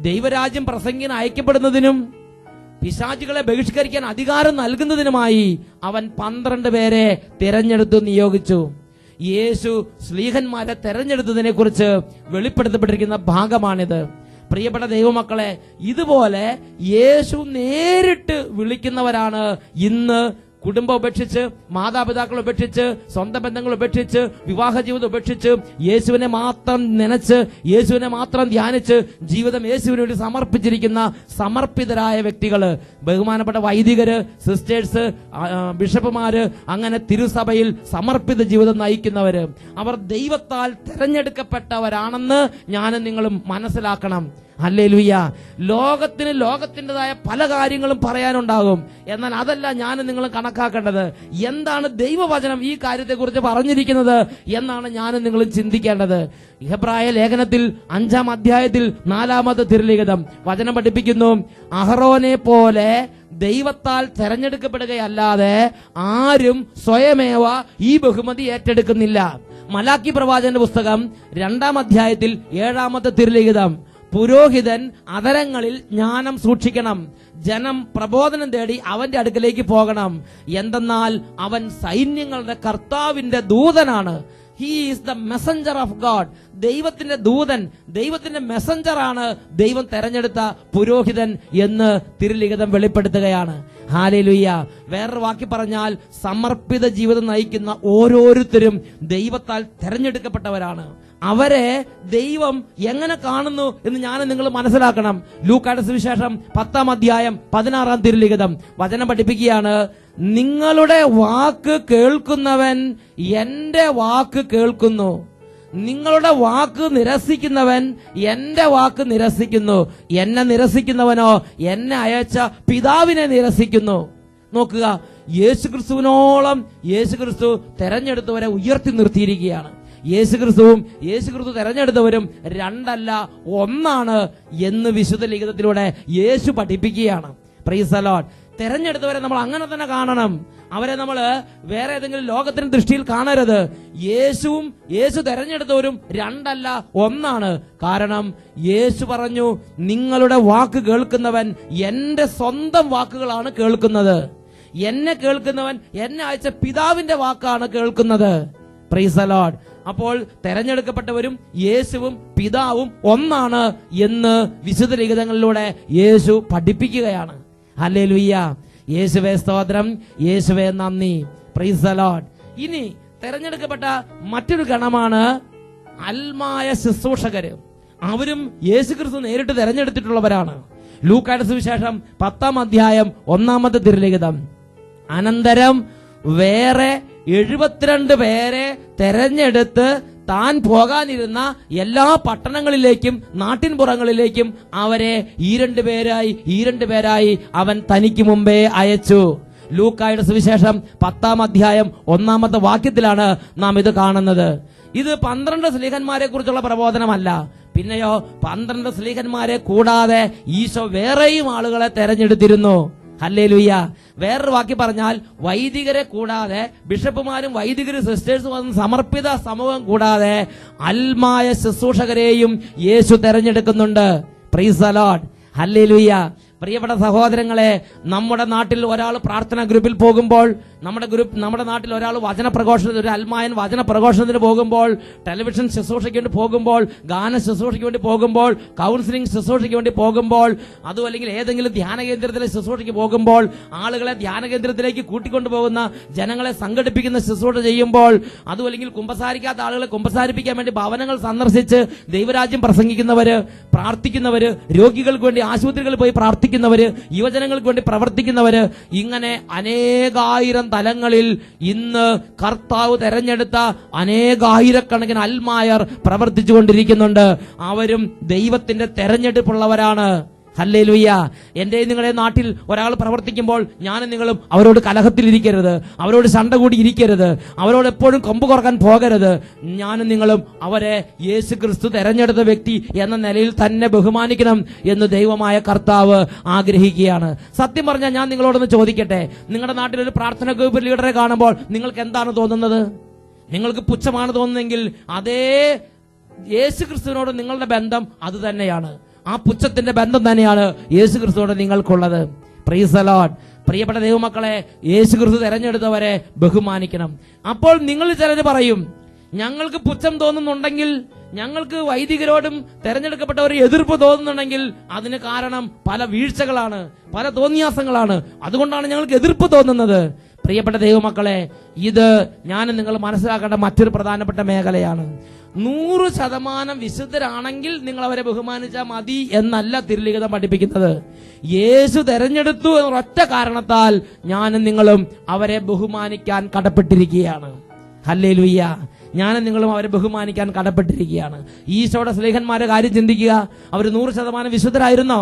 ദൈവരാജ്യം പ്രസംഗിന് അയക്കപ്പെടുന്നതിനും പിശാചുകളെ ബഹിഷ്കരിക്കാൻ അധികാരം നൽകുന്നതിനുമായി അവൻ 12 പേരെ തിരഞ്ഞെടുത്തു നിയോഗിച്ചു. യേശു സ്ലീഹന്മാരെ തെരഞ്ഞെടുത്തതിനെ കുറിച്ച് വെളിപ്പെടുത്തപ്പെട്ടിരിക്കുന്ന ഭാഗമാണിത്. പ്രിയപ്പെട്ട ദൈവമക്കളെ, ഇതുപോലെ യേശു നേരിട്ട് വിളിക്കുന്നവരാണ് ഇന്ന് കുടുംബം ഉപേക്ഷിച്ച്, മാതാപിതാക്കൾ ഉപേക്ഷിച്ച്, സ്വന്തം ബന്ധങ്ങൾ ഉപേക്ഷിച്ച്, വിവാഹ ജീവിതം ഉപേക്ഷിച്ച്, യേശുവിനെ മാത്രം നനച്ച്, യേശുവിനെ മാത്രം ധ്യാനിച്ച് ജീവിതം യേശുവിന് വേണ്ടി സമർപ്പിച്ചിരിക്കുന്ന സമർപ്പിതരായ വ്യക്തികള്, ബഹുമാനപ്പെട്ട വൈദികര്, സിസ്റ്റേഴ്സ്, ബിഷപ്പുമാര്, അങ്ങനെ തിരുസഭയിൽ സമർപ്പിത ജീവിതം നയിക്കുന്നവര്, അവർ ദൈവത്താൽ തെരഞ്ഞെടുക്കപ്പെട്ടവരാണെന്ന് ഞാനും നിങ്ങളും മനസ്സിലാക്കണം. ഹല്ലേലൂയ. ലോകത്തിന് ലോകത്തിൻ്റെതായ പല കാര്യങ്ങളും പറയാനുണ്ടാകും. എന്നാൽ അതല്ല ഞാനും നിങ്ങളും കണക്കാക്കേണ്ടത്. എന്താണ് ദൈവവചനം ഈ കാര്യത്തെക്കുറിച്ച് പറഞ്ഞിരിക്കുന്നത് എന്നാണ് ഞാനും നിങ്ങളും ചിന്തിക്കേണ്ടത്. ഹെബ്രായ ലേഖനത്തിൽ 5-ാം അധ്യായത്തിൽ 4-ാമത്തെ തിരുലിഖിതം വചനം പഠിപ്പിക്കുന്നു, അഹറോനെ പോലെ ദൈവത്താൽ തെരഞ്ഞെടുക്കപ്പെടുകയല്ലാതെ ആരും സ്വയമേവ ഈ ബഹുമതി ഏറ്റെടുക്കുന്നില്ല. മലാക്കി പ്രവാചകന്റെ പുസ്തകം 2-ാം അധ്യായത്തിൽ 7-ാമത്തെ തിരുലിഖിതം, പുരോഹിതൻ അധരങ്ങളിൽ ജ്ഞാനം സൂക്ഷിക്കണം, ജനം പ്രബോധനം തേടി അവന്റെ അടുക്കലേക്ക് പോകണം, എന്തെന്നാൽ അവൻ സൈന്യങ്ങളുടെ കർത്താവിന്റെ ദൂതനാണ്. He is the messenger of God. ദൈവത്തിന്റെ ദൂതൻ, ദൈവത്തിന്റെ മെസഞ്ചറാണ് ദൈവം തെരഞ്ഞെടുത്ത പുരോഹിതൻ എന്ന് തിരുലിഖിതം വെളിപ്പെടുത്തുകയാണ്. ഹല്ലേലൂയ. വേറൊരു വാക്കി പറഞ്ഞാൽ സമർപ്പിത ജീവിതം നയിക്കുന്ന ഓരോരുത്തരും ദൈവത്താൽ തെരഞ്ഞെടുക്കപ്പെട്ടവരാണ്. അവരെ ദൈവം എങ്ങനെ കാണുന്നു എന്ന് ഞാൻ നിങ്ങൾ മനസ്സിലാക്കണം. ലൂക്കായുടെ സുവിശേഷം 10-ാം അധ്യായം 16-ാം തിരുലിഖിതം വചനം പഠിപ്പിക്കുകയാണ്, നിങ്ങളുടെ വാക്ക് കേൾക്കുന്നവൻ എന്റെ വാക്ക് കേൾക്കുന്നു, നിങ്ങളുടെ വാക്ക് നിരസിക്കുന്നവൻ എന്റെ വാക്ക് നിരസിക്കുന്നു, എന്നെ നിരസിക്കുന്നവനോ എന്നെ അയച്ച പിതാവിനെ നിരസിക്കുന്നു. നോക്കുക, യേശുക്രിസ്തുവിനോളം യേശുക്രിസ്തു തെരഞ്ഞെടുത്തവരെ ഉയർത്തി നിർത്തിയിരിക്കുകയാണ്. യേശുക്രിസ്തു തെരഞ്ഞെടുത്തവരും രണ്ടല്ല ഒന്നാണ് എന്ന് വിശുദ്ധ ലിഖിതത്തിലൂടെ യേശു പഠിപ്പിക്കുകയാണ്. Price the Lord. തെരഞ്ഞെടുത്തവരെ നമ്മൾ അങ്ങനെ തന്നെ കാണണം. അവരെ നമ്മൾ വേറെ ഏതെങ്കിലും ലോകത്തിന്റെ ദൃഷ്ടിയിൽ കാണരുത്. യേശു തെരഞ്ഞെടുത്തവരും രണ്ടല്ല ഒന്നാണ്. കാരണം യേശു പറഞ്ഞു, നിങ്ങളുടെ വാക്ക് കേൾക്കുന്നവൻ എന്റെ സ്വന്തം വാക്കുകളാണ് കേൾക്കുന്നത്, എന്നെ കേൾക്കുന്നവൻ എന്നെ അയച്ച പിതാവിന്റെ വാക്കാണ് കേൾക്കുന്നത്. Price the Lord. അപ്പോൾ തെരഞ്ഞെടുക്കപ്പെട്ടവരും യേശുവും പിതാവും ഒന്നാണ് എന്ന് വിശുദ്ധ ലിഖിതങ്ങളിലൂടെ യേശു പഠിപ്പിക്കുകയാണ്. ഹല്ലേലൂയ. യേശുവേ സ്തോത്രം, യേശുവേ നന്ദി. Price the Lord. ഇനി തെരഞ്ഞെടുക്കപ്പെട്ട മറ്റൊരു ഗണമാണ് അൽമായ ശുശ്രൂഷകര്. അവരും യേശുക്രിസ്തു നേരിട്ട് തെരഞ്ഞെടുത്തിട്ടുള്ളവരാണ്. ലൂക്കായുടെ സുവിശേഷം 10-ാം അധ്യായം 1-ാമത്തെ തിരുലിഖിതം. അനന്തരം വേറെ 72 പേരെ തെരഞ്ഞെടുത്ത് താൻ പോകാനിരുന്ന എല്ലാ പട്ടണങ്ങളിലേക്കും നാട്ടിൻപുറങ്ങളിലേക്കും അവരെ ഈ രണ്ട് പേരായി അവൻ തനിക്ക് മുമ്പേ അയച്ചു. ലൂക്കായുടെ സുവിശേഷം 10-ാം അധ്യായം 1-ാമത്തെ വാക്യത്തിലാണ് നാം ഇത് കാണുന്നത്. ഇത് 12 സ്ലീഹന്മാരെ കുറിച്ചുള്ള പ്രബോധനമല്ല. പിന്നെയോ 12 സ്ലീഹന്മാരെ കൂടാതെ ഈശോ വേറെയും ആളുകളെ തെരഞ്ഞെടുത്തിരുന്നു. ഹല്ലേലൂയ. വേറൊരു വാക്കി പറഞ്ഞാൽ വൈദികരെ കൂടാതെ, ബിഷപ്പുമാരും വൈദികരും സിസ്റ്റേഴ്സും സമർപ്പിത സമൂഹം കൂടാതെ അൽമായ ശുശ്രൂഷകരെയും യേശു തെരഞ്ഞെടുക്കുന്നുണ്ട്. Praise the lord. ഹല്ലേലൂയ. പ്രിയപ്പെട്ട സഹോദരങ്ങളെ, നമ്മുടെ നാട്ടിൽ ഒരാൾ പ്രാർത്ഥനാ ഗ്രൂപ്പിൽ പോകുമ്പോൾ, നമ്മുടെ നാട്ടിൽ ഒരാൾ വചനപ്രഘോഷണത്തിന്, ഒരു അൽമായൻ വചനപ്രഘോഷണത്തിന് പോകുമ്പോൾ, ടെലിവിഷൻ ശുശ്രൂഷയ്ക്ക് വേണ്ടി പോകുമ്പോൾ, ഗാന ശുശ്രൂഷയ്ക്ക് വേണ്ടി പോകുമ്പോൾ, കൗൺസിലിംഗ് ശുശ്രൂഷയ്ക്ക് വേണ്ടി പോകുമ്പോൾ, അതും അല്ലെങ്കിൽ ഏതെങ്കിലും ധ്യാന കേന്ദ്രത്തിലെ ശുശ്രൂഷയ്ക്ക് പോകുമ്പോൾ, ആളുകളെ ധ്യാന കേന്ദ്രത്തിലേക്ക് കൂട്ടിക്കൊണ്ടുപോകുന്ന ജനങ്ങളെ സംഘടിപ്പിക്കുന്ന ശുശ്രൂഷ ചെയ്യുമ്പോൾ, അതും അല്ലെങ്കിൽ കുമ്പസാരിക്കാത്ത ആളുകളെ കുമ്പസാരിപ്പിക്കാൻ വേണ്ടി ഭവനങ്ങൾ സന്ദർശിച്ച് ദൈവരാജ്യം പ്രസംഗിക്കുന്നവര്, പ്രാർത്ഥിക്കുന്നവര്, രോഗികൾക്ക് വേണ്ടി ആശുപത്രികളിൽ പോയി പ്രാർത്ഥിക്കുന്നവര്, യുവജനങ്ങൾക്ക് വേണ്ടി പ്രവർത്തിക്കുന്നവര്, ഇങ്ങനെ അനേകായിരം തലങ്ങളിൽ ഇന്ന് കർത്താവ് തെരഞ്ഞെടുത്ത അനേകായിരക്കണക്കിന് അൽമായർ പ്രവർത്തിച്ചു കൊണ്ടിരിക്കുന്നുണ്ട്. അവരും ദൈവത്തിന്റെ തെരഞ്ഞെടുപ്പുള്ളവരാണ്. ഹല്ലേലൂയ. എന്റെ നിങ്ങളുടെ നാട്ടിൽ ഒരാൾ പ്രവർത്തിക്കുമ്പോൾ ഞാനും നിങ്ങളും അവരോട് കലഹത്തിലിരിക്കരുത്, അവരോട് ശണ്ട കൂടി ഇരിക്കരുത്, അവരോട് എപ്പോഴും കൊമ്പ് കുറക്കാൻ പോകരുത്. ഞാനും നിങ്ങളും അവരെ യേശുക്രിസ്തു തെരഞ്ഞെടുത്ത വ്യക്തി എന്ന നിലയിൽ തന്നെ ബഹുമാനിക്കണം എന്ന് ദൈവമായ കർത്താവ് ആഗ്രഹിക്കുകയാണ്. സത്യം പറഞ്ഞാൽ ഞാൻ നിങ്ങളോടൊന്ന് ചോദിക്കട്ടെ, നിങ്ങളുടെ നാട്ടിൽ ഒരു പ്രാർത്ഥന ഗ്രൂപ്പ് ലീഡറെ കാണുമ്പോൾ നിങ്ങൾക്ക് എന്താണ് തോന്നുന്നത്? നിങ്ങൾക്ക് പുച്ഛമാണ് തോന്നുന്നതെങ്കിൽ അതേ യേശുക്രിസ്തുവിനോട് നിങ്ങളുടെ ബന്ധം അത് തന്നെയാണ്. ആ പുച്ഛത്തിന്റെ ബന്ധം തന്നെയാണ് യേശുക്രിസ്തുവോട് നിങ്ങൾക്കുള്ളത്. Price the Lord. പ്രിയപ്പെട്ട ദൈവമക്കളെ, യേശുക്രിസ്തു തെരഞ്ഞെടുത്തവരെ ബഹുമാനിക്കണം. അപ്പോൾ നിങ്ങൾ ചിലര് പറയും, ഞങ്ങൾക്ക് പുച്ഛം തോന്നുന്നുണ്ടെങ്കിൽ, ഞങ്ങൾക്ക് വൈദികരോടും തെരഞ്ഞെടുക്കപ്പെട്ടവരെ എതിർപ്പ് തോന്നുന്നുണ്ടെങ്കിൽ അതിന് കാരണം പല വീഴ്ചകളാണ്, പല തോന്നിയാസങ്ങളാണ്, അതുകൊണ്ടാണ് ഞങ്ങൾക്ക് എതിർപ്പ് തോന്നുന്നത്. പ്രിയപ്പെട്ട ദൈവമക്കളെ, ഇത് ഞാൻ നിങ്ങൾ മനസ്സിലാക്കേണ്ട മറ്റൊരു പ്രധാനപ്പെട്ട മേഖലയാണ്. 100% വിശുദ്ധരാണെങ്കിൽ നിങ്ങൾ അവരെ ബഹുമാനിച്ചാൽ മതി എന്നല്ല തിരുലിഖിതം പഠിപ്പിക്കുന്നത്. യേശു തെരഞ്ഞെടുത്തു എന്നൊരൊറ്റ കാരണത്താൽ ഞാനും നിങ്ങളും അവരെ ബഹുമാനിക്കാൻ കടപ്പെട്ടിരിക്കുകയാണ്. ഹല്ലേലൂയ. ഞാനും നിങ്ങളും അവരെ ബഹുമാനിക്കാൻ കടപ്പെട്ടിരിക്കുകയാണ്. ഈശോയുടെ സ്ലീഹന്മാരുടെ കാര്യം ചിന്തിക്കുക. അവർ 100% വിശുദ്ധരായിരുന്നോ?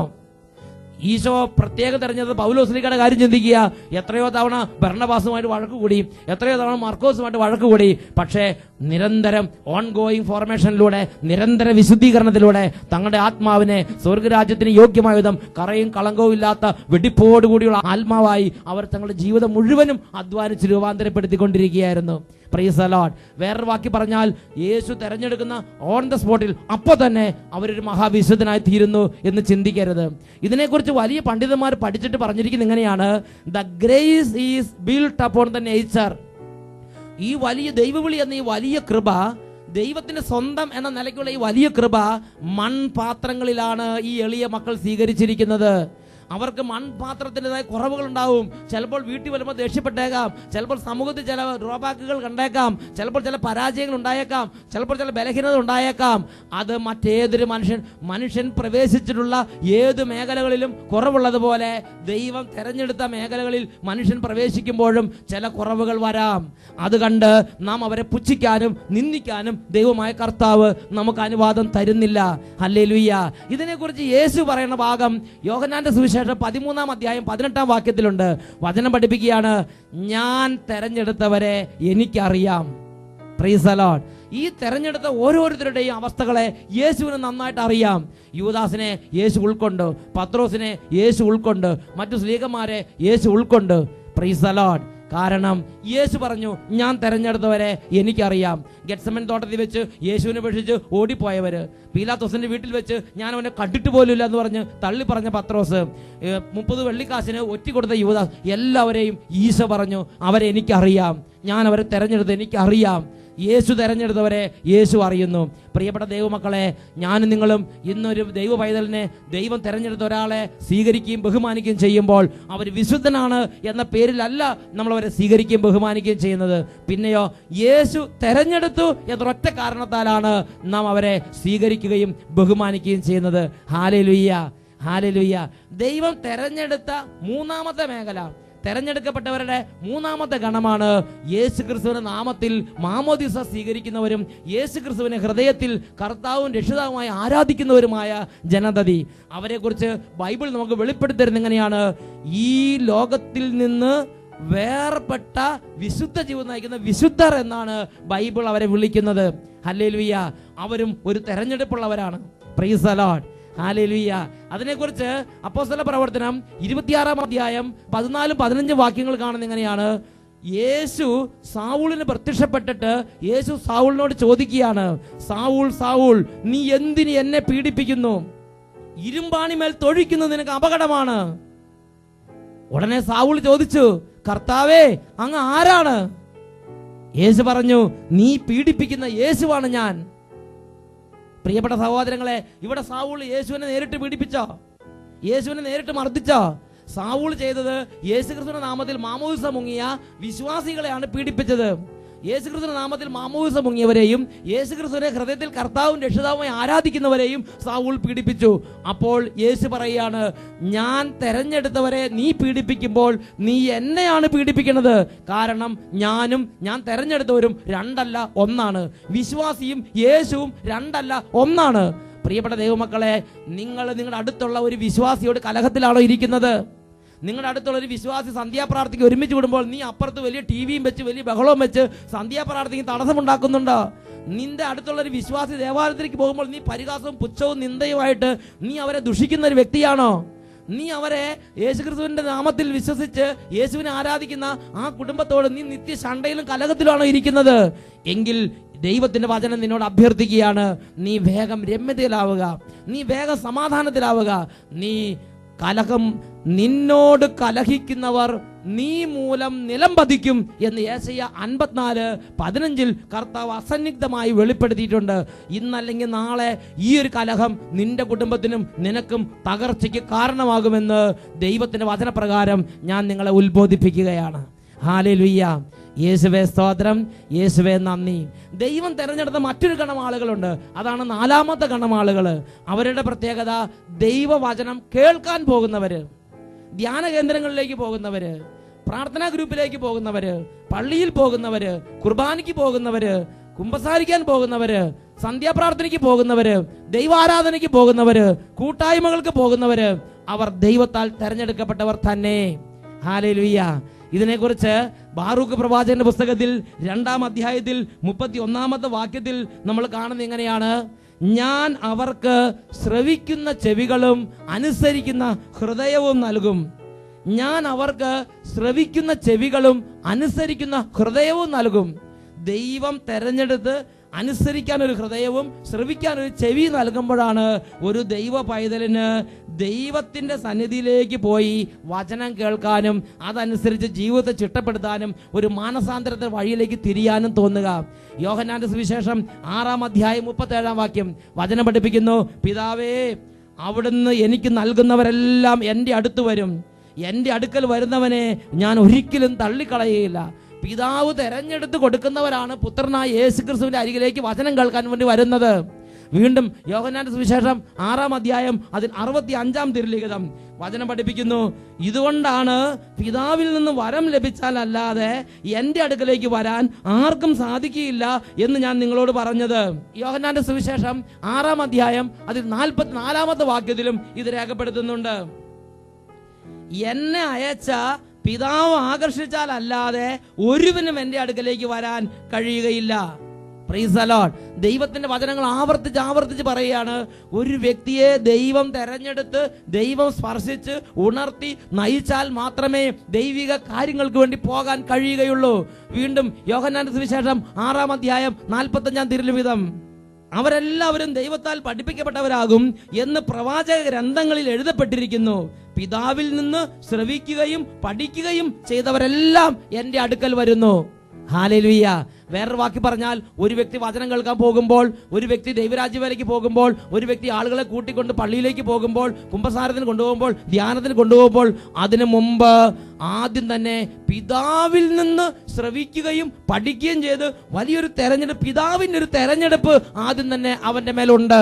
ഈശോ പ്രത്യേകം തെരഞ്ഞെടുത്ത പൗലോസ്ലീഹയുടെ കാര്യം ചിന്തിക്കുക. എത്രയോ തവണ ബർണ്ണബാസുമായിട്ട് വഴക്കുകൂടി, എത്രയോ തവണ മർക്കോസുമായിട്ട് വഴക്കുകൂടി. പക്ഷേ നിരന്തരം ഓൺഗോയിങ് ഫോർമേഷനിലൂടെ, നിരന്തര വിശുദ്ധീകരണത്തിലൂടെ തങ്ങളുടെ ആത്മാവിനെ സ്വർഗരാജ്യത്തിന് യോഗ്യമായ വിധം കറയും കളങ്കവും ഇല്ലാത്ത വെടിപ്പോടുകൂടിയുള്ള ആത്മാവായി അവർ തങ്ങളുടെ ജീവിതം മുഴുവനും അധ്വാനിച്ച് രൂപാന്തരപ്പെടുത്തിക്കൊണ്ടിരിക്കുകയായിരുന്നു. Price the Lord. വേറൊരു വാക്കി പറഞ്ഞാൽ യേശു തെരഞ്ഞെടുക്കുന്ന ഓൺ ദ സ്പോട്ടിൽ അപ്പോൾ തന്നെ അവരൊരു മഹാവിശുദ്ധനായി തീരുന്നു എന്ന് ചിന്തിക്കരുത്. ഇതിനെക്കുറിച്ച് വലിയ പണ്ഡിതന്മാർ പഠിച്ചിട്ട് പറഞ്ഞിരിക്കുന്നത് ഇങ്ങനെയാണ്: the grace is built upon the nature. ഈ വലിയ ദൈവവിളി എന്ന ഈ വലിയ കൃപ ദൈവത്തിന്റെ സ്വന്തം എന്ന നിലയ്ക്കുള്ള ഈ വലിയ കൃപ മൺപാത്രങ്ങളിലാണ് ഈ എളിയ മക്കൾ സ്വീകരിച്ചിരിക്കുന്നത്. അവർക്ക് മൺപാത്രത്തിൻ്റെതായ കുറവുകൾ ഉണ്ടാവും. ചിലപ്പോൾ വീട്ടിൽ വരുമ്പോൾ ദേഷ്യപ്പെട്ടേക്കാം, ചിലപ്പോൾ സമൂഹത്തിൽ ചില ഡ്രോബാക്കുകൾ കണ്ടേക്കാം, ചിലപ്പോൾ ചില പരാജയങ്ങൾ ഉണ്ടായേക്കാം, ചിലപ്പോൾ ചില ബലഹീനത ഉണ്ടായേക്കാം. അത് മറ്റേതൊരു മനുഷ്യൻ പ്രവേശിച്ചിട്ടുള്ള ഏത് മേഖലകളിലും കുറവുള്ളതുപോലെ ദൈവം തെരഞ്ഞെടുത്ത മേഖലകളിൽ മനുഷ്യൻ പ്രവേശിക്കുമ്പോഴും ചില കുറവുകൾ വരാം. അത് കണ്ട് നാം അവരെ പുച്ഛിക്കാനും നിന്ദിക്കാനും ദൈവമായ കർത്താവ് നമുക്ക് അനുവാദം തരുന്നില്ല. ഹല്ലേലൂയ. ഇതിനെക്കുറിച്ച് യേശു പറയുന്ന ഭാഗം യോഹന്നാന്റെ സുവിശേഷം 13-ാം അധ്യായം 18-ാം വാക്യത്തിലുണ്ട്. വചനം പഠിപ്പിക്കുകയാണ്, ഞാൻ തെരഞ്ഞെടുത്തവരെ എനിക്കറിയാം. Price the Lord. ഈ തെരഞ്ഞെടുത്ത ഓരോരുത്തരുടെയും അവസ്ഥകളെ യേശുവിന് നന്നായിട്ട് അറിയാം. യൂദാസിനെ യേശു ഉൾക്കൊണ്ട്, പത്രോസിനെ യേശു ഉൾക്കൊണ്ട്, മറ്റു സ്ലീഹന്മാരെ യേശു ഉൾക്കൊണ്ട്. Price the Lord. കാരണം യേശു പറഞ്ഞു, ഞാൻ തെരഞ്ഞെടുത്തവരെ എനിക്കറിയാം. ഗെത്സമൻ തോട്ടത്തിൽ വെച്ച് യേശുവിനെ ഉപേക്ഷിച്ച് ഓടിപ്പോയവര്, പീലാത്തോസിന്റെ വീട്ടിൽ വെച്ച് ഞാൻ അവനെ കണ്ടിട്ട് പോലുമില്ല എന്ന് പറഞ്ഞ് തള്ളി പറഞ്ഞ പത്രോസ്, 30 വെള്ളിക്കാശിന് ഒറ്റി കൊടുത്ത യൂദാസ്, എല്ലാവരെയും ഈശോ പറഞ്ഞു, അവരെ എനിക്കറിയാം, ഞാൻ അവരെ തെരഞ്ഞെടുത്ത് എനിക്കറിയാം. യേശു തെരഞ്ഞെടുത്തവരെ യേശു അറിയുന്നു. പ്രിയപ്പെട്ട ദൈവമക്കളെ, ഞാനും നിങ്ങളും ഇന്നൊരു ദൈവ പൈതലിനെ, ദൈവം തെരഞ്ഞെടുത്ത ഒരാളെ സ്വീകരിക്കുകയും ബഹുമാനിക്കുകയും ചെയ്യുമ്പോൾ അവർ വിശുദ്ധനാണ് എന്ന പേരിലല്ല നമ്മളവരെ സ്വീകരിക്കുകയും ബഹുമാനിക്കുകയും ചെയ്യുന്നത്. പിന്നെയോ യേശു തെരഞ്ഞെടുത്തു എന്നൊരൊറ്റ കാരണത്താലാണ് നാം അവരെ സ്വീകരിക്കുകയും ബഹുമാനിക്കുകയും ചെയ്യുന്നത്. Hallelujah, hallelujah. ദൈവം തെരഞ്ഞെടുത്ത മൂന്നാമത്തെ മേഖല, തെരഞ്ഞെടുക്കപ്പെട്ടവരുടെ മൂന്നാമത്തെ ഗണമാണ് യേശുക്രിസ്തുവിന്റെ നാമത്തിൽ മാമോദിസ സ്വീകരിക്കുന്നവരും യേശുക്രിസ്തുവിനെ ഹൃദയത്തിൽ കർത്താവും രക്ഷിതാവുമായി ആരാധിക്കുന്നവരുമായ ജനതതി. അവരെക്കുറിച്ച് ബൈബിൾ നമുക്ക് വെളിപ്പെടുത്തരുന്നത് എങ്ങനെയാണ്? ഈ ലോകത്തിൽ നിന്ന് വേർപെട്ട വിശുദ്ധ ജീവിതം നയിക്കുന്ന വിശുദ്ധർ എന്നാണ് ബൈബിൾ അവരെ വിളിക്കുന്നത്. ഹല്ലേലൂയ. അവരും ഒരു തെരഞ്ഞെടുപ്പുള്ളവരാണ്. Praise the lord. ഹല്ലേലൂയ. അതിനെക്കുറിച്ച് അപ്പോസ്തല പ്രവർത്തനം 26-ാം അധ്യായം 14-15 വാക്യങ്ങൾ കാണുന്നത് എങ്ങനെയാണ്? യേശു സാവൂളിന് പ്രത്യക്ഷപ്പെട്ടിട്ട് യേശു സാവൂളിനോട് ചോദിക്കുകയാണ്, സാവൂൾ സാവൂൾ, നീ എന്തിന് എന്നെ പീഡിപ്പിക്കുന്നു? ഇരുമ്പാണിമേൽ തൊഴിക്കുന്നത് നിനക്ക് അപകടമാണ്. ഉടനെ സാവൂൾ ചോദിച്ചു, കർത്താവേ, അങ്ങ് ആരാണ്? യേശു പറഞ്ഞു, നീ പീഡിപ്പിക്കുന്ന യേശുവാണ് ഞാൻ. പ്രിയപ്പെട്ട സഹോദരങ്ങളെ, ഇവിടെ സാവൂൾ യേശുവിനെ നേരിട്ട് പീഡിപ്പിച്ചോ? യേശുവിനെ നേരിട്ട് മർദ്ദിച്ചോ? സാവൂൾ ചെയ്തത് യേശുക്രിസ്തുവിന്റെ നാമത്തിൽ മാമോദിസ മുങ്ങിയ വിശ്വാസികളെയാണ് പീഡിപ്പിച്ചത്. യേശുക്രിസ്തുവിന്റെ നാമത്തിൽ മാമോദിസ മുങ്ങിയവരെയും യേശുക്രിസ്തുവിനെ ഹൃദയത്തിൽ കർത്താവും രക്ഷിതാവുമായി ആരാധിക്കുന്നവരെയും സാവൂൾ പീഡിപ്പിച്ചു. അപ്പോൾ യേശു പറയുകയാണ്, ഞാൻ തെരഞ്ഞെടുത്തവരെ നീ പീഡിപ്പിക്കുമ്പോൾ നീ എന്നെയാണ് പീഡിപ്പിക്കുന്നത്. കാരണം ഞാനും ഞാൻ തെരഞ്ഞെടുത്തവരും രണ്ടല്ല ഒന്നാണ്. വിശ്വാസിയും യേശുവും രണ്ടല്ല ഒന്നാണ്. പ്രിയപ്പെട്ട ദൈവമക്കളെ, നിങ്ങൾ നിങ്ങളുടെ അടുത്തുള്ള ഒരു വിശ്വാസിയോട് കലഹത്തിലാണോ ഇരിക്കുന്നത്? നിങ്ങളുടെ അടുത്തുള്ള ഒരു വിശ്വാസി സന്ധ്യാപ്രാർത്ഥിക്ക് ഒരുമിച്ച് വിടുമ്പോൾ നീ അപ്പുറത്ത് വലിയ ടിവിയും വെച്ച് വലിയ ബഹളവും വെച്ച് സന്ധ്യാപ്രാർത്ഥിക്ക് തടസ്സമുണ്ടാക്കുന്നുണ്ടോ? നിന്റെ അടുത്തുള്ള ഒരു വിശ്വാസി ദേവാലയത്തിലേക്ക് പോകുമ്പോൾ നീ പരിഹാസവും പുച്ഛവും നിന്ദയുമായിട്ട് നീ അവരെ ദുഷിക്കുന്ന ഒരു വ്യക്തിയാണോ? നീ അവരെ യേശുക്രിസ്തുവിന്റെ നാമത്തിൽ വിശ്വസിച്ച് യേശുവിനെ ആരാധിക്കുന്ന ആ കുടുംബത്തോട് നീ നിത്യ ശണ്ടയിലും കലഹത്തിലാണോ ഇരിക്കുന്നത്? എങ്കിൽ ദൈവത്തിന്റെ വചനം നിന്നോട് അഭ്യർത്ഥിക്കുകയാണ്, നീ വേഗം രമ്യതയിലാവുക, നീ വേഗം സമാധാനത്തിലാവുക. നീ കലഹം, നിന്നോട് കലഹിക്കുന്നവർ നീ മൂലം നിലം പതിക്കും എന്ന് യേശയ്യ 54:15 കർത്താവ് അസന്നിഗ്ധമായി വെളിപ്പെടുത്തിയിട്ടുണ്ട്. ഇന്നല്ലെങ്കിൽ നാളെ ഈ ഒരു കലഹം നിന്റെ കുടുംബത്തിനും നിനക്കും തകർച്ചയ്ക്ക് കാരണമാകുമെന്ന് ദൈവത്തിന്റെ വചനപ്രകാരം ഞാൻ നിങ്ങളെ ഉത്ബോധിപ്പിക്കുകയാണ്. ഹല്ലേലൂയ. യേശുവേ സ്തോത്രം, യേശുവേ നന്ദി. ദൈവം തെരഞ്ഞെടുത്ത മറ്റൊരു ഗണം ആളുകളുണ്ട്. അതാണ് 4-ാമത്തെ ഗണം ആളുകൾ. അവരുടെ പ്രത്യേകത ദൈവവചനം കേൾക്കാൻ പോകുന്നവര്, ധ്യാന കേന്ദ്രങ്ങളിലേക്ക് പോകുന്നവര്, പ്രാർത്ഥനാ ഗ്രൂപ്പിലേക്ക് പോകുന്നവര്, പള്ളിയിൽ പോകുന്നവര്, കുർബാനയ്ക്ക് പോകുന്നവര്, കുമ്പസാരിക്കാൻ പോകുന്നവര്, സന്ധ്യാപ്രാർത്ഥനയ്ക്ക് പോകുന്നവര്, ദൈവാരാധനയ്ക്ക് പോകുന്നവര്, കൂട്ടായ്മകൾക്ക് പോകുന്നവര്, അവർ ദൈവത്താൽ തെരഞ്ഞെടുക്കപ്പെട്ടവർ തന്നെ. ഹല്ലേലൂയ. ഇതിനെക്കുറിച്ച് ബാറൂക്ക് പ്രവാചകന്റെ പുസ്തകത്തിൽ 2-ാം അധ്യായത്തിൽ 31-ാമത്തെ വാക്യത്തിൽ നമ്മൾ കാണുന്നത് എങ്ങനെയാണ്? ഞാൻ അവർക്ക് ശ്രവിക്കുന്ന ചെവികളും അനുസരിക്കുന്ന ഹൃദയവും നൽകും. ഞാൻ അവർക്ക് ശ്രവിക്കുന്ന ചെവികളും അനുസരിക്കുന്ന ഹൃദയവും നൽകും. ദൈവം തെരഞ്ഞെടുത്ത് അനുസരിക്കാൻ ഒരു ഹൃദയവും ശ്രവിക്കാൻ ഒരു ചെവി നൽകുമ്പോഴാണ് ഒരു ദൈവ പൈതലിന് ദൈവത്തിന്റെ സന്നിധിയിലേക്ക് പോയി വചനം കേൾക്കാനും അതനുസരിച്ച് ജീവിതത്തെ ചിട്ടപ്പെടുത്താനും ഒരു മാനസാന്തരത്തെ വഴിയിലേക്ക് തിരിയാനും തോന്നുക. യോഹന്നാന്റെ സുവിശേഷം 6-ാം അധ്യായം 37-ാം വാക്യം വചനം പഠിപ്പിക്കുന്നു, പിതാവേ, അവിടുന്ന് എനിക്ക് നൽകുന്നവരെല്ലാം എൻ്റെ അടുത്ത് വരും, എൻ്റെ അടുക്കൽ വരുന്നവനെ ഞാൻ ഒരിക്കലും തള്ളിക്കളയുകയില്ല. പിതാവ് തെരഞ്ഞെടുത്ത് കൊടുക്കുന്നവരാണ് പുത്രനായ യേശുക്രിസ്തുവിന്റെ അരികിലേക്ക് വചനം കേൾക്കാൻ വേണ്ടി വരുന്നത്. വീണ്ടും യോഹന്നാന്റെ സുവിശേഷം 6-ാം അധ്യായം അതിൽ 65-ാം തിരുലിഖിതം വചനം പഠിപ്പിക്കുന്നു, ഇതുകൊണ്ടാണ് പിതാവിൽ നിന്ന് വരം ലഭിച്ചാൽ അല്ലാതെ എൻ്റെ അടുക്കലേക്ക് വരാൻ ആർക്കും സാധിക്കുകയില്ല എന്ന് ഞാൻ നിങ്ങളോട് പറഞ്ഞത്. യോഹന്നാന്റെ സുവിശേഷം 6-ാം അധ്യായം അതിൽ 44-ാമത്തെ വാക്യത്തിലും ഇത് രേഖപ്പെടുത്തുന്നുണ്ട്. എന്നെ അയച്ച പിതാവ് ആകർഷിച്ചാൽ അല്ലാതെ ഒരുവനും എൻ്റെ അടുക്കലേക്ക് വരാൻ കഴിയുകയില്ല. Price the Lord. ദൈവത്തിന്റെ വചനങ്ങൾ ആവർത്തിച്ച് പറയുകയാണ്, ഒരു വ്യക്തിയെ ദൈവം തെരഞ്ഞെടുത്ത് ദൈവം സ്പർശിച്ച് ഉണർത്തി നയിച്ചാൽ മാത്രമേ ദൈവിക കാര്യങ്ങൾക്ക് വേണ്ടി പോകാൻ കഴിയുകയുള്ളൂ. വീണ്ടും യോഹന്നാന്റെ സുവിശേഷം 6-ാം അധ്യായം 45-ാം തിരുലിഖിതം, അവരെല്ലാവരും ദൈവത്താൽ പഠിപ്പിക്കപ്പെട്ടവരാകും എന്ന് പ്രവാചക ഗ്രന്ഥങ്ങളിൽ എഴുതപ്പെട്ടിരിക്കുന്നു. പിതാവിൽ നിന്ന് ശ്രവിക്കുകയും പഠിക്കുകയും ചെയ്തവരെല്ലാം എൻ്റെ അടുക്കൽ വരുന്നു. ഹല്ലേലൂയ. വേറൊരു വാക്കി പറഞ്ഞാൽ, ഒരു വ്യക്തി വചനം കേൾക്കാൻ പോകുമ്പോൾ, ഒരു വ്യക്തി ദൈവരാജ്യവേലയ്ക്ക് പോകുമ്പോൾ, ഒരു വ്യക്തി ആളുകളെ കൂട്ടിക്കൊണ്ട് പള്ളിയിലേക്ക് പോകുമ്പോൾ, കുമ്പസാരത്തിന് കൊണ്ടുപോകുമ്പോൾ, ധ്യാനത്തിന് കൊണ്ടുപോകുമ്പോൾ, അതിനു മുമ്പ് ആദ്യം തന്നെ പിതാവിൽ നിന്ന് ശ്രവിക്കുകയും പഠിക്കുകയും ചെയ്ത് വലിയൊരു തെരഞ്ഞെടുപ്പ്, പിതാവിൻ്റെ ഒരു തെരഞ്ഞെടുപ്പ് ആദ്യം തന്നെ അവന്റെ മേലുണ്ട്.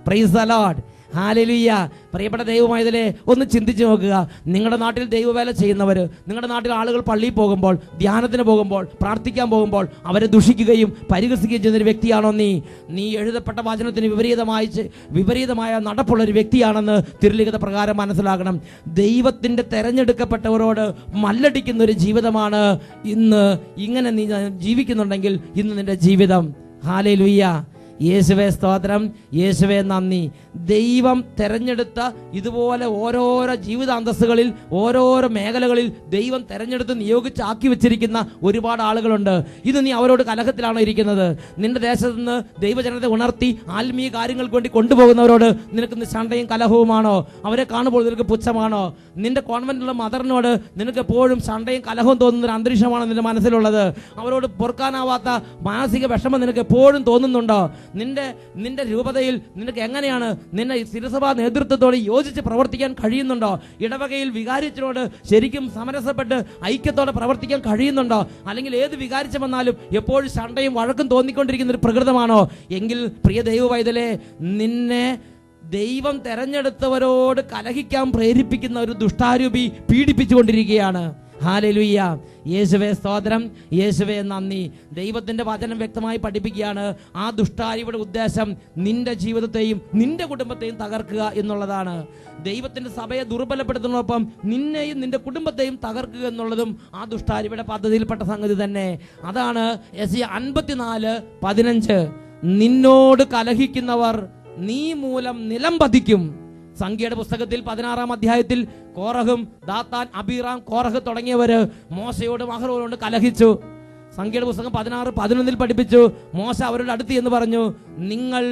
Praise the lord. ഹല്ലേലൂയ. പ്രിയപ്പെട്ട ദൈവമായതിലെ ഒന്ന് ചിന്തിച്ചു നോക്കുക. നിങ്ങളുടെ നാട്ടിൽ ദൈവവേല ചെയ്യുന്നവർ, നിങ്ങളുടെ നാട്ടിൽ ആളുകൾ പള്ളിയിൽ പോകുമ്പോൾ, ധ്യാനത്തിന് പോകുമ്പോൾ, പ്രാർത്ഥിക്കാൻ പോകുമ്പോൾ അവരെ ദുഷിക്കുകയും പരിഹസിക്കുകയും ചെയ്യുന്ന ഒരു വ്യക്തിയാണോ നീ എഴുതപ്പെട്ട വചനത്തിന് വിപരീതമായ നടപ്പുള്ള ഒരു വ്യക്തിയാണെന്ന് തിരുലിഖിത പ്രകാരം മനസ്സിലാക്കണം. ദൈവത്തിന്റെ തെരഞ്ഞെടുക്കപ്പെട്ടവരോട് മല്ലടിക്കുന്ന ഒരു ജീവിതമാണ് ഇന്ന്. ഇങ്ങനെ നീ ജീവിക്കുന്നുണ്ടെങ്കിൽ ഇന്ന് നിന്റെ ജീവിതം. ഹല്ലേലൂയ. യേശുവേ സ്തോത്രം, യേശുവേ നന്ദി. ദൈവം തെരഞ്ഞെടുത്ത ഇതുപോലെ ഓരോരോ ജീവിതാന്തസ്സുകളിൽ, ഓരോരോ മേഖലകളിൽ ദൈവം തെരഞ്ഞെടുത്ത് നിയോഗിച്ച് ആക്കി വെച്ചിരിക്കുന്ന ഒരുപാട് ആളുകളുണ്ട്. ഇത് നീ അവരോട് കലഹത്തിലാണോ ഇരിക്കുന്നത്? നിന്റെ ദേശത്ത് നിന്ന് ദൈവജനത്തെ ഉണർത്തി ആത്മീയ കാര്യങ്ങൾക്ക് വേണ്ടി കൊണ്ടുപോകുന്നവരോട് നിനക്ക് ശണ്ടയും കലഹവുമാണോ? അവരെ കാണുമ്പോൾ നിനക്ക് പുച്ഛമാണോ? നിന്റെ കോൺവെന്റിലുള്ള മദറിനോട് നിനക്ക് എപ്പോഴും ശണ്ടയും കലഹവും തോന്നുന്ന ഒരു അന്തരീക്ഷമാണ് നിന്റെ മനസ്സിലുള്ളത്. അവരോട് പൊറുക്കാനാവാത്ത മാനസിക വിഷമം നിനക്ക് എപ്പോഴും തോന്നുന്നുണ്ടോ? നിന്റെ രൂപതയിൽ നിനക്ക് എങ്ങനെയാണ് നിന്നെ തിരുസഭാ നേതൃത്വത്തോട് യോജിച്ച് പ്രവർത്തിക്കാൻ കഴിയുന്നുണ്ടോ? ഇടവകയിൽ വികാരിച്ചനോട് ശരിക്കും സമരസപ്പെട്ട് ഐക്യത്തോടെ പ്രവർത്തിക്കാൻ കഴിയുന്നുണ്ടോ? അല്ലെങ്കിൽ ഏത് വികാരിച്ച വന്നാലും എപ്പോഴും ശണ്ടയും വഴക്കും തോന്നിക്കൊണ്ടിരിക്കുന്ന ഒരു പ്രകൃതമാണോ? എങ്കിൽ പ്രിയ ദൈവവൈതലേ, നിന്നെ ദൈവം തെരഞ്ഞെടുത്തവരോട് കലഹിക്കാൻ പ്രേരിപ്പിക്കുന്ന ഒരു ദുഷ്ടാരൂപി പീഡിപ്പിച്ചുകൊണ്ടിരിക്കുകയാണ്. ഹല്ലേലൂയ. യേശുവേ സ്തോത്രം, യേശുവേ നന്ദി. ദൈവത്തിന്റെ വചനം വ്യക്തമായി പഠിപ്പിക്കുകയാണ്, ആ ദുഷ്ടാരിയുടെ ഉദ്ദേശം നിന്റെ ജീവിതത്തെയും നിന്റെ കുടുംബത്തെയും തകർക്കുക എന്നുള്ളതാണ്. ദൈവത്തിന്റെ സഭയെ ദുർബലപ്പെടുത്തുന്നതോടൊപ്പം നിന്നെയും നിന്റെ കുടുംബത്തെയും തകർക്കുക എന്നുള്ളതും ആ ദുഷ്ടാരിയുടെ പദ്ധതിയിൽപ്പെട്ട സംഗതി തന്നെ. അതാണ് യെശയ്യാ 54:15, നിന്നോട് കലഹിക്കുന്നവർ നീ മൂലം നിലം പതിക്കും. സംഖ്യയുടെ പുസ്തകത്തിൽ 16-ാം അധ്യായത്തിൽ കോറഹും ദാത്താൻ, അബീറാം, കോറഹ് തുടങ്ങിയവര് മോശയോടും അഹരോനോട് കലഹിച്ചു. സംഖ്യയുടെ പുസ്തകം 16:11 പഠിപ്പിച്ചു, മോശ അവരുടെ അടുത്ത് എന്ന് പറഞ്ഞു, നിങ്ങൾ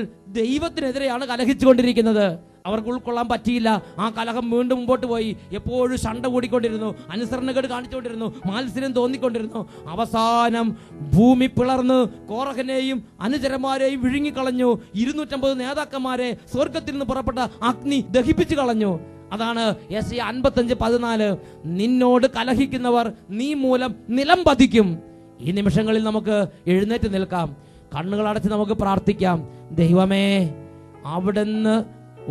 ദൈവത്തിനെതിരെയാണ് കലഹിച്ചുകൊണ്ടിരിക്കുന്നത്. അവർക്ക് ഉൾക്കൊള്ളാൻ പറ്റിയില്ല. ആ കലഹം വീണ്ടും മുമ്പോട്ട് പോയി. എപ്പോഴും ശണ്ട കൂടിക്കൊണ്ടിരുന്നു, അനുസരണക്കേട് കാണിച്ചുകൊണ്ടിരുന്നു, മാത്സര്യം തോന്നിക്കൊണ്ടിരുന്നു. അവസാനം ഭൂമി പിളർന്ന് കോറഹിനെയും അനുചരന്മാരെയും വിഴുങ്ങിക്കളഞ്ഞു. 250 നേതാക്കന്മാരെ സ്വർഗത്തിൽ നിന്ന് പുറപ്പെട്ട അഗ്നി ദഹിപ്പിച്ചു കളഞ്ഞു. അതാണ് യെശയ്യാ 55:14, നിന്നോട് കലഹിക്കുന്നവർ നീ മൂലം നിലം പതിക്കും. ഈ നിമിഷങ്ങളിൽ നമുക്ക് എഴുന്നേറ്റ് നിൽക്കാം, കണ്ണുകളടച്ച് നമുക്ക് പ്രാർത്ഥിക്കാം. ദൈവമേ, അവിടുന്ന്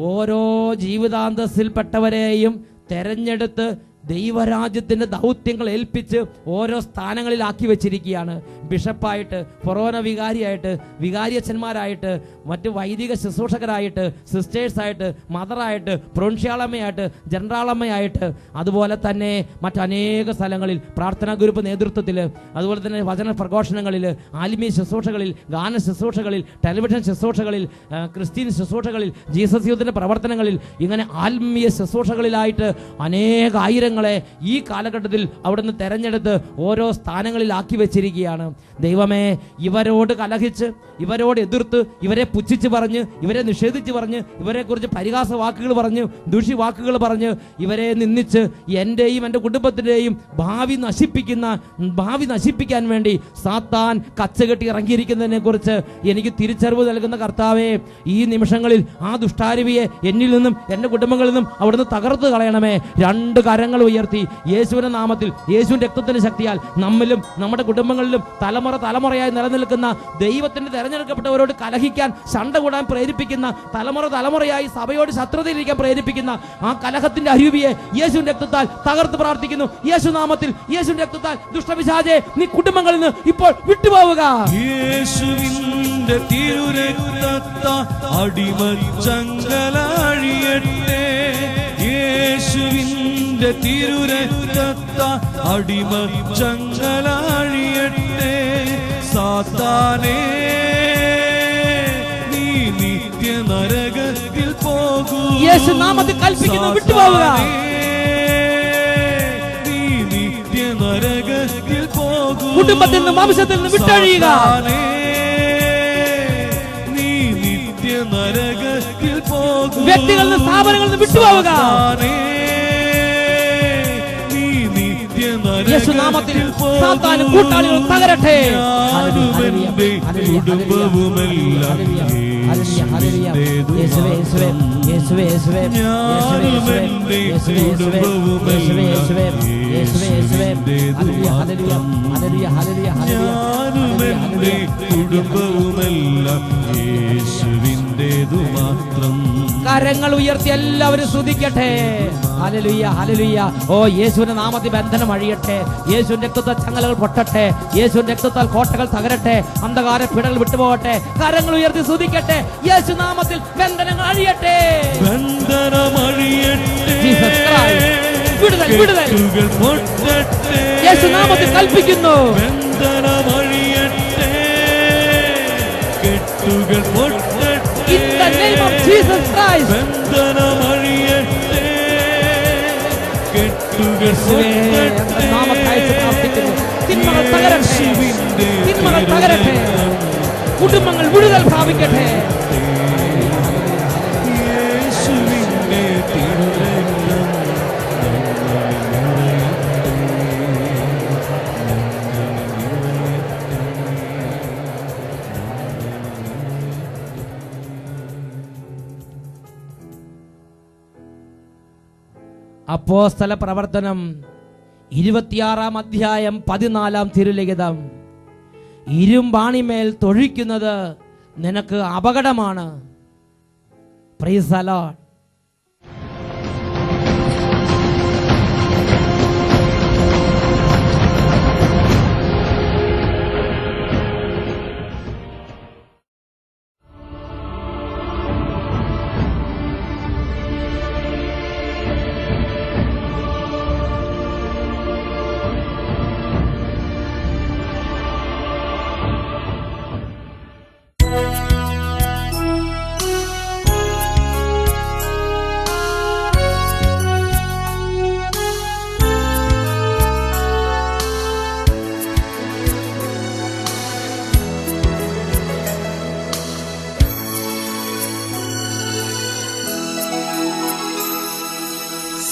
ഓരോ ജീവിതാന്തസ്സിൽപ്പെട്ടവരെയും തെരഞ്ഞെടുത്ത് ദൈവരാജ്യത്തിന്റെ ദൗത്യങ്ങൾ ഏൽപ്പിച്ച് ഓരോ സ്ഥാനങ്ങളിലാക്കി വെച്ചിരിക്കുകയാണ്. ബിഷപ്പായിട്ട്, ഫൊറോന വികാരിയായിട്ട്, വികാരിയച്ഛന്മാരായിട്ട്, മറ്റ് വൈദിക ശുശ്രൂഷകരായിട്ട്, സിസ്റ്റേഴ്സായിട്ട്, മദറായിട്ട്, പ്രൊൻഷ്യാളമ്മയായിട്ട്, ജനറാളമ്മയായിട്ട്, അതുപോലെ തന്നെ മറ്റനേക സ്ഥലങ്ങളിൽ പ്രാർത്ഥനാ ഗ്രൂപ്പ് നേതൃത്വത്തിൽ, അതുപോലെ തന്നെ വചന പ്രഘോഷണങ്ങളിൽ, ആത്മീയ ശുശ്രൂഷകളിൽ, ഗാന ശുശ്രൂഷകളിൽ, ടെലിവിഷൻ ശുശ്രൂഷകളിൽ, ക്രിസ്ത്യൻ ശുശ്രൂഷകളിൽ, ജീസസ് യൂത്തിന്റെ പ്രവർത്തനങ്ങളിൽ, ഇങ്ങനെ ആത്മീയ ശുശ്രൂഷകളിലായിട്ട് അനേക ആയിരങ്ങൾ നിമിഷങ്ങളെ ഈ കാലഘട്ടത്തിൽ അവിടുന്ന് തെരഞ്ഞെടുത്ത് ഓരോ സ്ഥാനങ്ങളിലാക്കി വെച്ചിരിക്കുകയാണ്. ദൈവമേ, ഇവരോട് കലഹിച്ച്, ഇവരോട് എതിർത്ത്, ഇവരെ പുച്ഛിച്ച് പറഞ്ഞ്, ഇവരെ നിഷേധിച്ച് പറഞ്ഞ്, ഇവരെക്കുറിച്ച് പരിഹാസ വാക്കുകൾ പറഞ്ഞ്, ദൂഷ്യവാക്കുകൾ പറഞ്ഞ്, ഇവരെ നിന്ദിച്ച് എൻ്റെയും എൻ്റെ കുടുംബത്തിൻ്റെയും ഭാവി നശിപ്പിക്കാൻ വേണ്ടി സാത്താൻ കച്ചകെട്ടി ഇറങ്ങിയിരിക്കുന്നതിനെ കുറിച്ച് എനിക്ക് തിരിച്ചറിവ് നൽകുന്ന കർത്താവേ, ഈ നിമിഷങ്ങളിൽ ആ ദുഷ്ടാരൂപിയെ എന്നിൽ നിന്നും എൻ്റെ കുടുംബങ്ങളിൽ നിന്നും അവിടുന്ന് തകർത്ത് കളയണമേ. 2 കരങ്ങൾ ഉയർത്തി യേശുവിന്റെ നാമത്തിൽ, യേശുവിന്റെ രക്തത്തിന്റെ ശക്തിയാൽ നമ്മിലും നമ്മുടെ കുടുംബങ്ങളിലും തലമുറയായി നിലനിൽക്കുന്ന ദൈവത്തിന്റെ തെരഞ്ഞെടുക്കപ്പെട്ടവരോട് കലഹിക്കാൻ, ശണ്ട കൂടാൻ പ്രേരിപ്പിക്കുന്ന, തലമുറയായി സഭയോട് ശത്രുതയിലിരിക്കാൻ പ്രേരിപ്പിക്കുന്ന ആ കലഹത്തിന്റെ അരൂപിയെ യേശുവിന്റെ രക്തത്താൽ തകർത്ത് പ്രാർത്ഥിക്കുന്നു. യേശു നാമത്തിൽ, യേശുവിന്റെ രക്തത്താൽ ദുഷ്ടപിശാചേ, നീ കുടുംബങ്ങളിൽ നിന്ന് ഇപ്പോൾ വിട്ടുപോവുക. യേശുവിന്റെ തിരുരക്തത്താൽ അടിമച്ചങ്ങലഴിയട്ടെ. യേശുവിന്റെ തിരുരക്തത്താൽ അടിമച്ചങ്ങലഴിയട്ടെ. സാത്താനേ, നീ നിത്യ നരകത്തിൽ പോകൂ. യേശു നാമത്തിൽ കൽപ്പിക്കുന്നു, വിട്ടുപോവുക. നീ നിത്യ നരകത്തിൽ പോകൂ. കുടുംബത്തിൽ നിന്ന്, വംശത്തിൽ നിന്ന് വിട്ടൊഴിയുക. നീ നിത്യ നരകത്തിൽ പോകൂ. വ്യക്തികളിൽ നിന്ന്, സ്ഥാപനങ്ങളിൽ നിന്ന് വിട്ടുപോവുക. യേശുനാമത്തിൽ സാത്താനും കൂട്ടാളികളും തകരട്ടെ. കുടുംബവുമെല്ലാം കുടുംബവുമെല്ലാം യേശുവിന്റേതു മാത്രം. കരങ്ങൾ ഉയർത്തി എല്ലാവരും സ്തുതിക്കട്ടെ. ഹല്ലേലൂയ, ഹല്ലേലൂയ. ഓ, യേശുവിന്റെ നാമത്തിൽ ബന്ധനം അഴിയട്ടെ. യേശുവിന്റെ രക്തത്താൽ ചങ്ങലകൾ പൊട്ടട്ടെ. യേശുവിന്റെ രക്തത്താൽ കോട്ടകൾ തകരട്ടെ. അന്ധകാര പിടകൾ വിട്ടുപോകട്ടെ. കരങ്ങൾ ഉയർത്തി സ്തുതിക്കട്ടെ. യേശു നാമത്തിൽ ബന്ധനങ്ങൾ അഴിയട്ടെ. ജീസസ് ക്രൈസ്റ്റ്, വിടുതൽ, വിടുതൽ യേശു നാമത്തിൽ കൽപ്പിക്കുന്നു. In the name of Jesus Christ. തിന്മകൾ തകരട്ടെ. കുടുംബങ്ങൾ വിടുതൽ പ്രാപിക്കട്ടെ. അപ്പോസ്തല പ്രവർത്തനം 26-ാം അധ്യായം 14-ാം തിരുലിഖിതം. ഇരുമ്പാണിമേൽ തൊഴിക്കുന്നത് നിനക്ക് അപകടമാണ്. Praise the lord.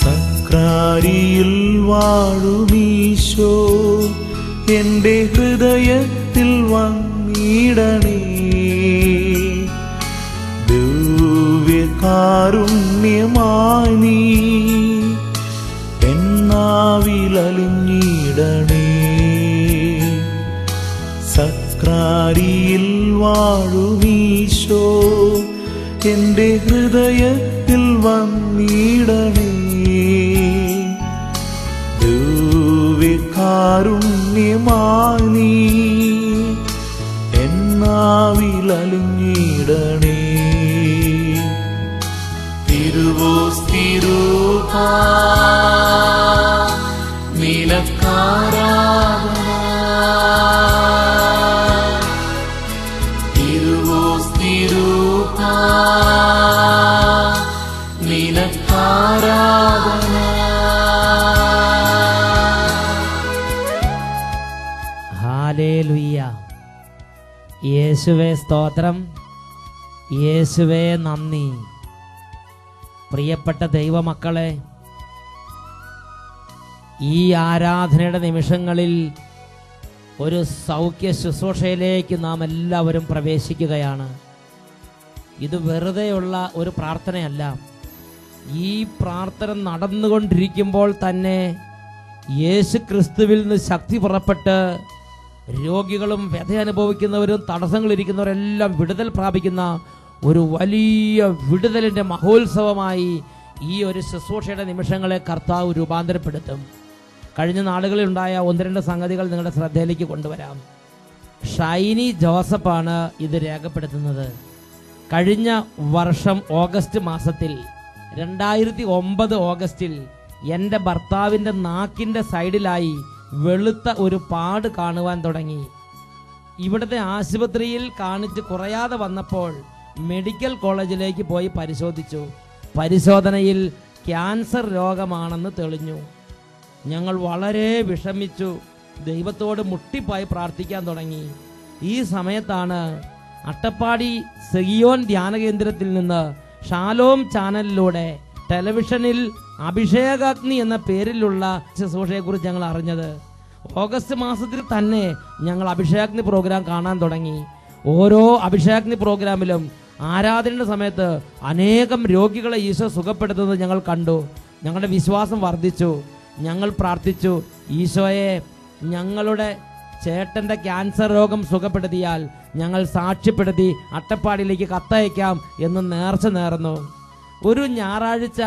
സക്രാരിയിൽ വാഴുമീശോ, എന്റെ ഹൃദയത്തിൽ വന്നിടണേ. ദിവ്യകാരുണ്യമായി നീ എന്നാവിലലിഞ്ഞിടണേ. സക്രാരിയിൽ വാഴുമീശോ, എന്റെ ഹൃദയത്തിൽ വന്നിടണേ. ദിവ്യകാരുണ്യമായി നീ എന്നാവിലലിഞ്ഞിടണേ. തിരുവോസ്തിരൂപാ നിനക്കാരാധന. തിരുവോസ്തിരൂപാ നിനക്കാരാധന. ഹല്ലേലൂയ. യേശുവേ സ്തോത്രം, യേശുവേ നന്ദി. പ്രിയപ്പെട്ട ദൈവമക്കളെ, ഈ ആരാധനയുടെ നിമിഷങ്ങളിൽ ഒരു സൗഖ്യ ശുശ്രൂഷയിലേക്ക് നാം എല്ലാവരും പ്രവേശിക്കുകയാണ്. ഇത് വെറുതെയുള്ള ഒരു പ്രാർത്ഥനയല്ല. ഈ പ്രാർത്ഥന നടന്നുകൊണ്ടിരിക്കുമ്പോൾ തന്നെ യേശു ക്രിസ്തുവിൽ നിന്ന് ശക്തി പുറപ്പെട്ട് രോഗികളും വ്യഥ അനുഭവിക്കുന്നവരും തടസ്സങ്ങളിരിക്കുന്നവരെല്ലാം വിടുതൽ പ്രാപിക്കുന്ന ഒരു വലിയ വിടുതലിൻ്റെ മഹോത്സവമായി ഈ ഒരു ശുശ്രൂഷയുടെ നിമിഷങ്ങളെ കർത്താവ് രൂപാന്തരപ്പെടുത്തും. കഴിഞ്ഞ നാളുകളിൽ ഉണ്ടായ ഒന്ന് രണ്ട് സംഗതികൾ നിങ്ങളുടെ ശ്രദ്ധയിലേക്ക് കൊണ്ടുവരാം. ഷൈനി ജോസഫാണ് ഇത് രേഖപ്പെടുത്തുന്നത്. കഴിഞ്ഞ വർഷം ഓഗസ്റ്റ് മാസത്തിൽ 2009 ഓഗസ്റ്റിൽ എൻ്റെ ഭർത്താവിൻ്റെ നാക്കിൻ്റെ സൈഡിലായി വെളുത്ത ഒരു പാട് കാണുവാൻ തുടങ്ങി. ഇവിടുത്തെ ആശുപത്രിയിൽ കാണിച്ച് കുറയാതെ വന്നപ്പോൾ മെഡിക്കൽ കോളേജിലേക്ക് പോയി പരിശോധിച്ചു. പരിശോധനയിൽ ക്യാൻസർ രോഗമാണെന്ന് തെളിഞ്ഞു. ഞങ്ങൾ വളരെ വിഷമിച്ചു. ദൈവത്തോട് മുട്ടിപ്പായി പ്രാർത്ഥിക്കാൻ തുടങ്ങി. ഈ സമയത്താണ് അട്ടപ്പാടി സിയോൻ ധ്യാന കേന്ദ്രത്തിൽ നിന്ന് ഷാലോം ചാനലിലൂടെ ടെലിവിഷനിൽ അഭിഷേകാഗ്നി എന്ന പേരിലുള്ള ശുശ്രൂഷയെക്കുറിച്ച് ഞങ്ങൾ അറിഞ്ഞത്. ഓഗസ്റ്റ് മാസത്തിൽ തന്നെ ഞങ്ങൾ അഭിഷേകാഗ്നി പ്രോഗ്രാം കാണാൻ തുടങ്ങി. ഓരോ അഭിഷേകാഗ്നി പ്രോഗ്രാമിലും ആരാധനയുടെ സമയത്ത് അനേകം രോഗികളെ ഈശോ സുഖപ്പെടുത്തുന്നത് ഞങ്ങൾ കണ്ടു. ഞങ്ങളുടെ വിശ്വാസം വർദ്ധിച്ചു. ഞങ്ങൾ പ്രാർത്ഥിച്ചു, ഈശോയെ, ഞങ്ങളുടെ ചേട്ടൻ്റെ ക്യാൻസർ രോഗം സുഖപ്പെടുത്തിയാൽ ഞങ്ങൾ സാക്ഷ്യപ്പെടുത്തി അട്ടപ്പാടിയിലേക്ക് കത്തയക്കാം എന്ന് നേർച്ച നേർന്നു. ഒരു ഞായറാഴ്ച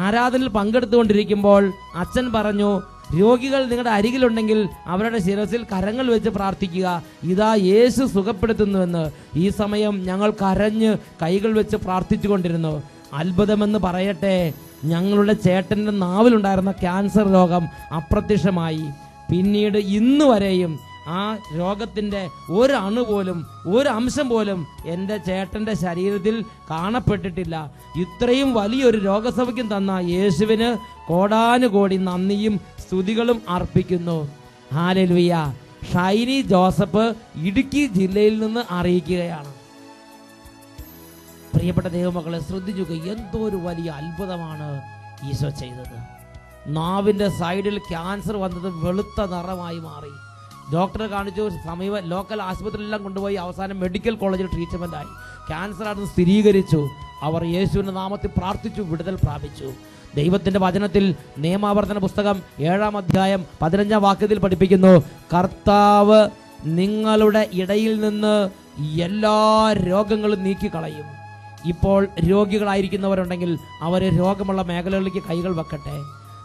ആരാധനയിൽ പങ്കെടുത്തുകൊണ്ടിരിക്കുമ്പോൾ അച്ഛൻ പറഞ്ഞു, രോഗികൾ നിങ്ങളുടെ അരികിലുണ്ടെങ്കിൽ അവരുടെ ശിരസിൽ കരങ്ങൾ വെച്ച് പ്രാർത്ഥിക്കുക, ഇതാ യേശു സുഖപ്പെടുത്തുന്നുവെന്ന്. ഈ സമയം ഞങ്ങൾ കരഞ്ഞ് കൈകൾ വെച്ച് പ്രാർത്ഥിച്ചു കൊണ്ടിരുന്നു. അത്ഭുതമെന്ന് പറയട്ടെ, ഞങ്ങളുടെ ചേട്ടൻ്റെ നാവിലുണ്ടായിരുന്ന ക്യാൻസർ രോഗം അപ്രത്യക്ഷമായി. പിന്നീട് ഇന്ന് വരെയും ആ രോഗത്തിൻ്റെ ഒരു അണു പോലും, ഒരു അംശം പോലും എൻ്റെ ചേട്ടൻ്റെ ശരീരത്തിൽ കാണപ്പെട്ടിട്ടില്ല. ഇത്രയും വലിയൊരു രോഗസൗഖ്യം തന്ന യേശുവിന് കോടാനുകോടി നന്ദിയും സ്തുതികളും അർപ്പിക്കുന്നു. ഹല്ലേലൂയ. ഷൈനി ജോസഫ് ഇടുക്കി ജില്ലയിൽ നിന്ന് അറിയിക്കുകയാണ്. പ്രിയപ്പെട്ട ദൈവമക്കളെ, ശ്രദ്ധിക്കുക, എന്തോ ഒരു വലിയ അത്ഭുതമാണ് ഈശോ ചെയ്തത്. നാവിൻ്റെ സൈഡിൽ ക്യാൻസർ വന്നത് വെളുത്ത നിറമായി മാറി. ഡോക്ടറെ കാണിച്ചു, സമീപ ലോക്കൽ ആശുപത്രിയിലെല്ലാം കൊണ്ടുപോയി. അവസാനം മെഡിക്കൽ കോളേജിൽ ട്രീറ്റ്മെൻറ്റായി. ക്യാൻസർ ആണെന്ന് സ്ഥിരീകരിച്ചു. അവർ യേശുവിൻ്റെ നാമത്തിൽ പ്രാർത്ഥിച്ചു, വിടുതൽ പ്രാപിച്ചു. ദൈവത്തിൻ്റെ വചനത്തിൽ നിയമാവർത്തന പുസ്തകം 7-ാം അധ്യായം 15-ാം വാക്യത്തിൽ പഠിപ്പിക്കുന്നു, കർത്താവ് നിങ്ങളുടെ ഇടയിൽ നിന്ന് എല്ലാ രോഗങ്ങളും നീക്കിക്കളയും. ഇപ്പോൾ രോഗികളായിരിക്കുന്നവരുണ്ടെങ്കിൽ അവർ രോഗമുള്ള മേഖലകളിലേക്ക് കൈകൾ വെക്കട്ടെ.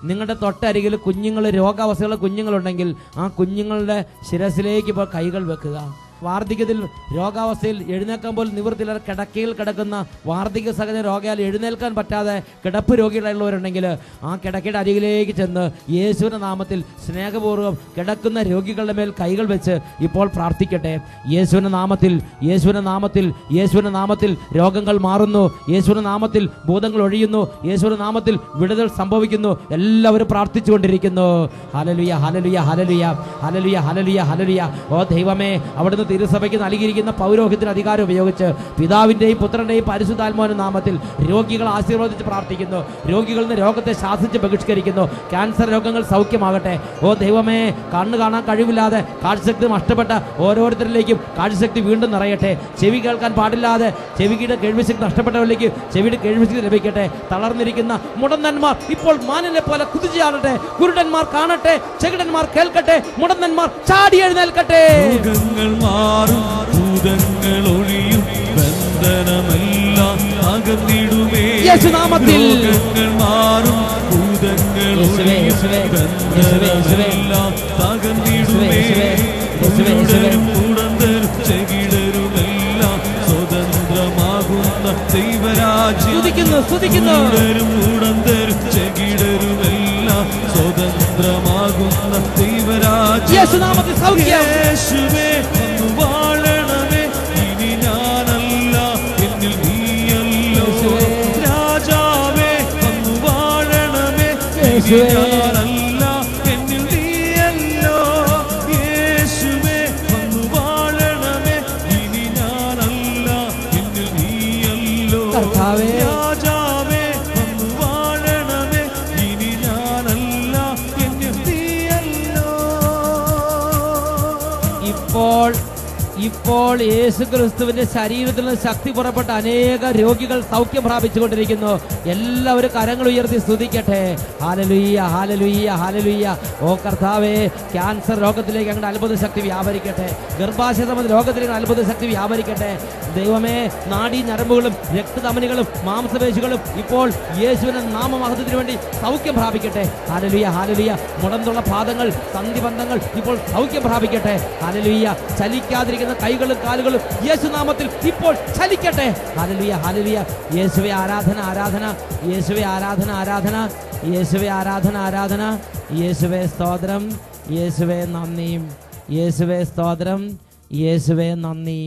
നിങ്ങളുടെ തൊട്ടരികിൽ കുഞ്ഞുങ്ങൾ, രോഗാവസ്ഥയുള്ള കുഞ്ഞുങ്ങളുണ്ടെങ്കിൽ ആ കുഞ്ഞുങ്ങളുടെ ശിരസിലേക്ക് ഇപ്പോൾ കൈകൾ വെക്കുക. വാർദ്ധക്യത്തിൽ രോഗാവസ്ഥയിൽ എഴുന്നേക്കാൻ പോലും നിവൃത്തിയില്ലാതെ കിടക്കയിൽ കിടക്കുന്ന വാർദ്ധക്യ സഹജ രോഗിയാൽ എഴുന്നേൽക്കാൻ പറ്റാതെ കിടപ്പ് രോഗികളുള്ളവരുണ്ടെങ്കിൽ ആ കിടക്കയുടെ അരികിലേക്ക് ചെന്ന് യേശുവിൻ്റെ നാമത്തിൽ സ്നേഹപൂർവ്വം കിടക്കുന്ന രോഗികളുടെ മേൽ കൈകൾ വെച്ച് ഇപ്പോൾ പ്രാർത്ഥിക്കട്ടെ. യേശുവിൻ്റെ നാമത്തിൽ, യേശുവിൻ്റെ നാമത്തിൽ, യേശുവിൻ്റെ നാമത്തിൽ രോഗങ്ങൾ മാറുന്നു. യേശുവിൻ്റെ നാമത്തിൽ ഭൂതങ്ങൾ ഒഴിയുന്നു. യേശുവിൻ്റെ നാമത്തിൽ വിടുതൽ സംഭവിക്കുന്നു. എല്ലാവരും പ്രാർത്ഥിച്ചുകൊണ്ടിരിക്കുന്നു. ഹല്ലേലൂയ, ഹല്ലേലൂയ, ഹല്ലേലൂയ, ഹല്ലേലൂയ, ഹല്ലേലൂയ, ഹല്ലേലൂയ. ഓ ദൈവമേ, അവിടുന്ന് തിരുസഭയ്ക്ക് നൽകിയിരിക്കുന്ന പൗരോഹിത്യത്തിന് അധികാരം ഉപയോഗിച്ച് പിതാവിൻ്റെയും പുത്രൻ്റെയും പരിശുദ്ധാത്മാവിന്റെ നാമത്തിൽ രോഗികളെ ആശീർവദിച്ച് പ്രാർത്ഥിക്കുന്നു. രോഗികളിൽ നിന്ന് രോഗത്തെ ശാസിച്ച് ബഹിഷ്കരിക്കുന്നു. ക്യാൻസർ രോഗങ്ങൾ സൗഖ്യമാകട്ടെ. ഓ ദൈവമേ, കണ്ണ് കാണാൻ കഴിവില്ലാതെ കാഴ്ചശക്തി നഷ്ടപ്പെട്ട ഓരോരുത്തരിലേക്കും കാഴ്ചശക്തി വീണ്ടും നിറയട്ടെ. ചെവി കേൾക്കാൻ പാടില്ലാതെ ചെവിയുടെ കേൾവിശക്തി നഷ്ടപ്പെട്ടവരിലേക്ക് ചെവിയുടെ കേൾവിശക്തി ലഭിക്കട്ടെ. തളർന്നിരിക്കുന്ന മുടന്തന്മാർ ഇപ്പോൾ മാനിനെ പോലെ കുതിച്ചാടട്ടെ. കുരുടന്മാർ കാണട്ടെ, ചെകിടന്മാർ കേൾക്കട്ടെ, മുടന്തന്മാർ ചാടി എഴുന്നേൽക്കട്ടെ. മാറും, ഭൂതങ്ങൾ ഒഴിയും, ബന്ധനമെല്ലാം അകന്നിടുമേ. യേശുനാമത്തിൽ മാറും, ഭൂതങ്ങൾ ഒഴിയും, ബന്ധനമെല്ലാം അകന്നിടുമേ. ഉടന്തരും ചെകിടരുമെല്ലാം സ്വതന്ത്രമാകുന്ന ദൈവരാജ്യം. ഉടന്തരും ചെകിടരുമെല്ലാം സ്വതന്ത്രമാകുന്ന ദൈവരാജ്യം. യേശുവേ ഒന്ന് വാഴണമേ, ഇനി ഞാനല്ല എന്നിൽ നീയല്ലോ. രാജാവേ ഒന്ന് വാഴണമേ, ഇനി ഞാനല്ല എന്നിൽ നീയല്ലോ. യേശുവേ ഇപ്പോൾ യേശുക്രിസ്തുവിന്റെ ശരീരത്തിൽ നിന്ന് ശക്തി പുറപ്പെട്ട അനേക രോഗികൾ സൗഖ്യം പ്രാപിച്ചുകൊണ്ടിരിക്കുന്നു. എല്ലാവരും കരങ്ങൾ ഉയർത്തി സ്തുതിക്കട്ടെ. ഹല്ലേലൂയ, ഹല്ലേലൂയ, ഹല്ലേലൂയ. ഓ കർത്താവേ, ക്യാൻസർ രോഗത്തിലേക്ക് അങ്ങയുടെ അത്ഭുത ശക്തി വ്യാപരിക്കട്ടെ. ഗർഭാശയ സംബന്ധ രോഗത്തിലേക്ക് അത്ഭുത ശക്തി വ്യാപരിക്കട്ടെ. ദൈവമേ, നാഡീ ഞരമ്പുകളും രക്തധമനികളും മാംസപേശികളും ഇപ്പോൾ യേശുവിന്റെ നാമമഹത്വത്തിന് വേണ്ടി സൗഖ്യം പ്രാപിക്കട്ടെ. Hallelujah, hallelujah. മുടന്തുള്ള പാദങ്ങൾ, സന്ധിബന്ധങ്ങൾ ഇപ്പോൾ സൗഖ്യം പ്രാപിക്കട്ടെ. ഹല്ലേലൂയ. ചലിക്കാതിരിക്കുന്ന കൈകളും കാലുകളും യേശുനാമത്തിൽ ഇപ്പോൾ ചലിക്കട്ടെ. Hallelujah, hallelujah. യേശുവേ ആരാധന, ആരാധന. യേശുവേ ആരാധന, ആരാധന. യേശുവേ ആരാധന, ആരാധന. യേശുവേ സ്തോത്രം, യേശുവേ നന്ദി. യേശുവേ സ്തോത്രം, യേശുവേ നന്ദി.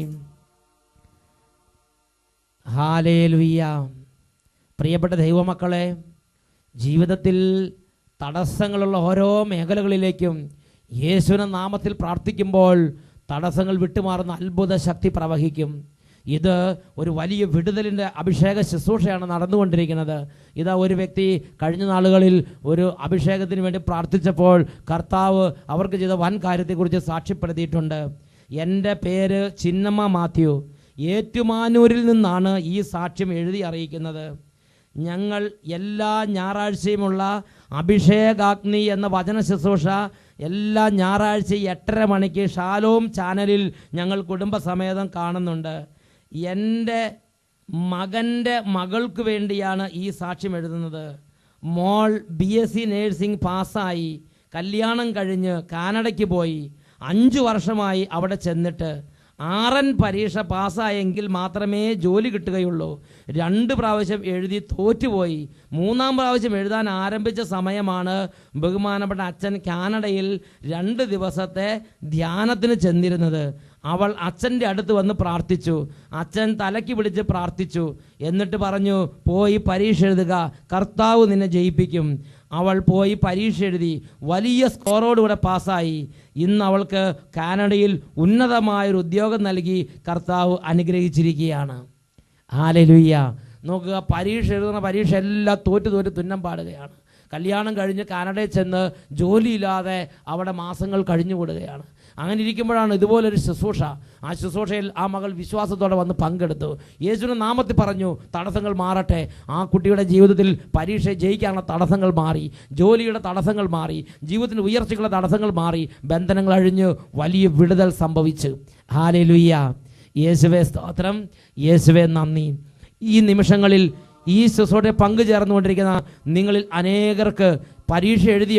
ഹല്ലേലൂയ. പ്രിയപ്പെട്ട ദൈവമക്കളെ, ജീവിതത്തിൽ തടസ്സങ്ങളുള്ള ഓരോ മേഖലകളിലേക്കും യേശുവിന്റെ നാമത്തിൽ പ്രാർത്ഥിക്കുമ്പോൾ തടസ്സങ്ങൾ വിട്ടുമാറുന്ന അത്ഭുത ശക്തി പ്രവഹിക്കും. ഇത് ഒരു വലിയ വിടുതലിൻ്റെ അഭിഷേക ശുശ്രൂഷയാണ് നടന്നുകൊണ്ടിരിക്കുന്നത്. ഇതാ ഒരു വ്യക്തി കഴിഞ്ഞ നാളുകളിൽ ഒരു അഭിഷേകത്തിന് വേണ്ടി പ്രാർത്ഥിച്ചപ്പോൾ കർത്താവ് അവർക്ക് ചെയ്ത വൻ കാര്യത്തെക്കുറിച്ച് സാക്ഷ്യപ്പെടുത്തിയിട്ടുണ്ട്. എൻ്റെ പേര് ചിന്നമ്മ മാത്യു. ഏറ്റുമാനൂരിൽ നിന്നാണ് ഈ സാക്ഷ്യം എഴുതി അറിയിക്കുന്നത്. ഞങ്ങൾ എല്ലാ ഞായറാഴ്ചയുമുള്ള അഭിഷേകാഗ്നി എന്ന വചന ശുശ്രൂഷ എല്ലാ ഞായറാഴ്ചയും 8:30 മണിക്ക് ഷാലോം ചാനലിൽ ഞങ്ങൾ കുടുംബസമേതം കാണുന്നുണ്ട്. എൻ്റെ മകൻ്റെ മകൾക്ക് വേണ്ടിയാണ് ഈ സാക്ഷ്യം എഴുതുന്നത്. മോൾ BSc നേഴ്സിംഗ് പാസ്സായി, കല്യാണം കഴിഞ്ഞ് കാനഡയ്ക്ക് പോയി. 5 വർഷമായി അവിടെ ചെന്നിട്ട് RN പരീക്ഷ പാസ്സായെങ്കിൽ മാത്രമേ ജോലി കിട്ടുകയുള്ളൂ. 2 പ്രാവശ്യം എഴുതി തോറ്റുപോയി. 3-ാം പ്രാവശ്യം എഴുതാൻ ആരംഭിച്ച സമയമാണ് ബഹുമാനപ്പെട്ട അച്ഛൻ കാനഡയിൽ 2 ദിവസത്തെ ധ്യാനത്തിന് ചെന്നിരുന്നത്. അവൾ അച്ഛൻ്റെ അടുത്ത് വന്ന് പ്രാർത്ഥിച്ചു. അച്ഛൻ തലയ്ക്ക് പിടിച്ച് പ്രാർത്ഥിച്ചു. എന്നിട്ട് പറഞ്ഞു, പോയി പരീക്ഷ എഴുതുക, കർത്താവ് നിന്നെ ജയിപ്പിക്കും. അവൾ പോയി പരീക്ഷ എഴുതി വലിയ സ്കോറോടുകൂടെ പാസ്സായി. ഇന്ന് അവൾക്ക് കാനഡയിൽ ഉന്നതമായൊരു ഉദ്യോഗം നൽകി കർത്താവ് അനുഗ്രഹിച്ചിരിക്കുകയാണ്. ഹല്ലേലൂയ. നോക്കുക, പരീക്ഷ എഴുതുന്ന പരീക്ഷ എല്ലാം തോറ്റ് തുന്നം പാടുകയാണ്. കല്യാണം കഴിഞ്ഞ് കാനഡയിൽ ചെന്ന് ജോലിയില്ലാതെ അവിടെ മാസങ്ങൾ കഴിഞ്ഞുകൂടുകയാണ്. അങ്ങനെ ഇരിക്കുമ്പോഴാണ് ഇതുപോലൊരു ശുശ്രൂഷ. ആ ശുശ്രൂഷയിൽ ആ മകൾ വിശ്വാസത്തോടെ വന്ന് പങ്കെടുത്തു. യേശുവിന്റെ നാമത്തിൽ പറഞ്ഞു, തടസ്സങ്ങൾ മാറട്ടെ. ആ കുട്ടിയുടെ ജീവിതത്തിൽ പരീക്ഷ ജയിക്കാനുള്ള തടസ്സങ്ങൾ മാറി, ജോലിയുടെ തടസ്സങ്ങൾ മാറി, ജീവിതത്തിൻ്റെ ഉയർച്ചയ്ക്കുള്ള തടസ്സങ്ങൾ മാറി, ബന്ധനങ്ങൾ അഴിഞ്ഞ് വലിയ വിടുതൽ സംഭവിച്ചു. ഹല്ലേലൂയ. യേശുവേ സ്തോത്രം, യേശുവേ നന്ദി. ഈ നിമിഷങ്ങളിൽ ഈ ശുശ്രൂഷയെ പങ്കുചേർന്നുകൊണ്ടിരിക്കുന്ന നിങ്ങളിൽ അനേകർക്ക് പരീക്ഷ എഴുതി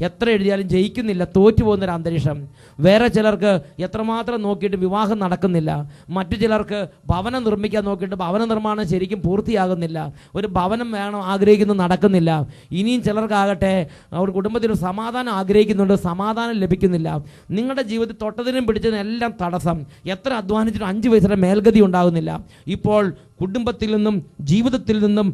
എത്ര എഴുതിയാലും ജയിക്കുന്നില്ല, തോറ്റുപോകുന്നൊരു അന്തരീക്ഷം. വേറെ ചിലർക്ക് എത്രമാത്രം നോക്കിയിട്ട് വിവാഹം നടക്കുന്നില്ല. മറ്റു ചിലർക്ക് ഭവനം നിർമ്മിക്കാൻ നോക്കിയിട്ട് ഭവന നിർമ്മാണം ശരിക്കും പൂർത്തിയാകുന്നില്ല. ഒരു ഭവനം വേണം ആഗ്രഹിക്കുന്നു, നടക്കുന്നില്ല. ഇനിയും ചിലർക്കാകട്ടെ അവർ കുടുംബത്തിൽ സമാധാനം ആഗ്രഹിക്കുന്നുണ്ട്, സമാധാനം ലഭിക്കുന്നില്ല. നിങ്ങളുടെ ജീവിതത്തിൽ തൊട്ടതിനും പിടിച്ചതിനും എല്ലാം തടസ്സം. എത്ര അധ്വാനിച്ചിട്ടും 5 പൈസയുടെ മേൽഗതി ഉണ്ടാകുന്നില്ല. ഇപ്പോൾ കുടുംബത്തിൽ നിന്നും ജീവിതത്തിൽ നിന്നും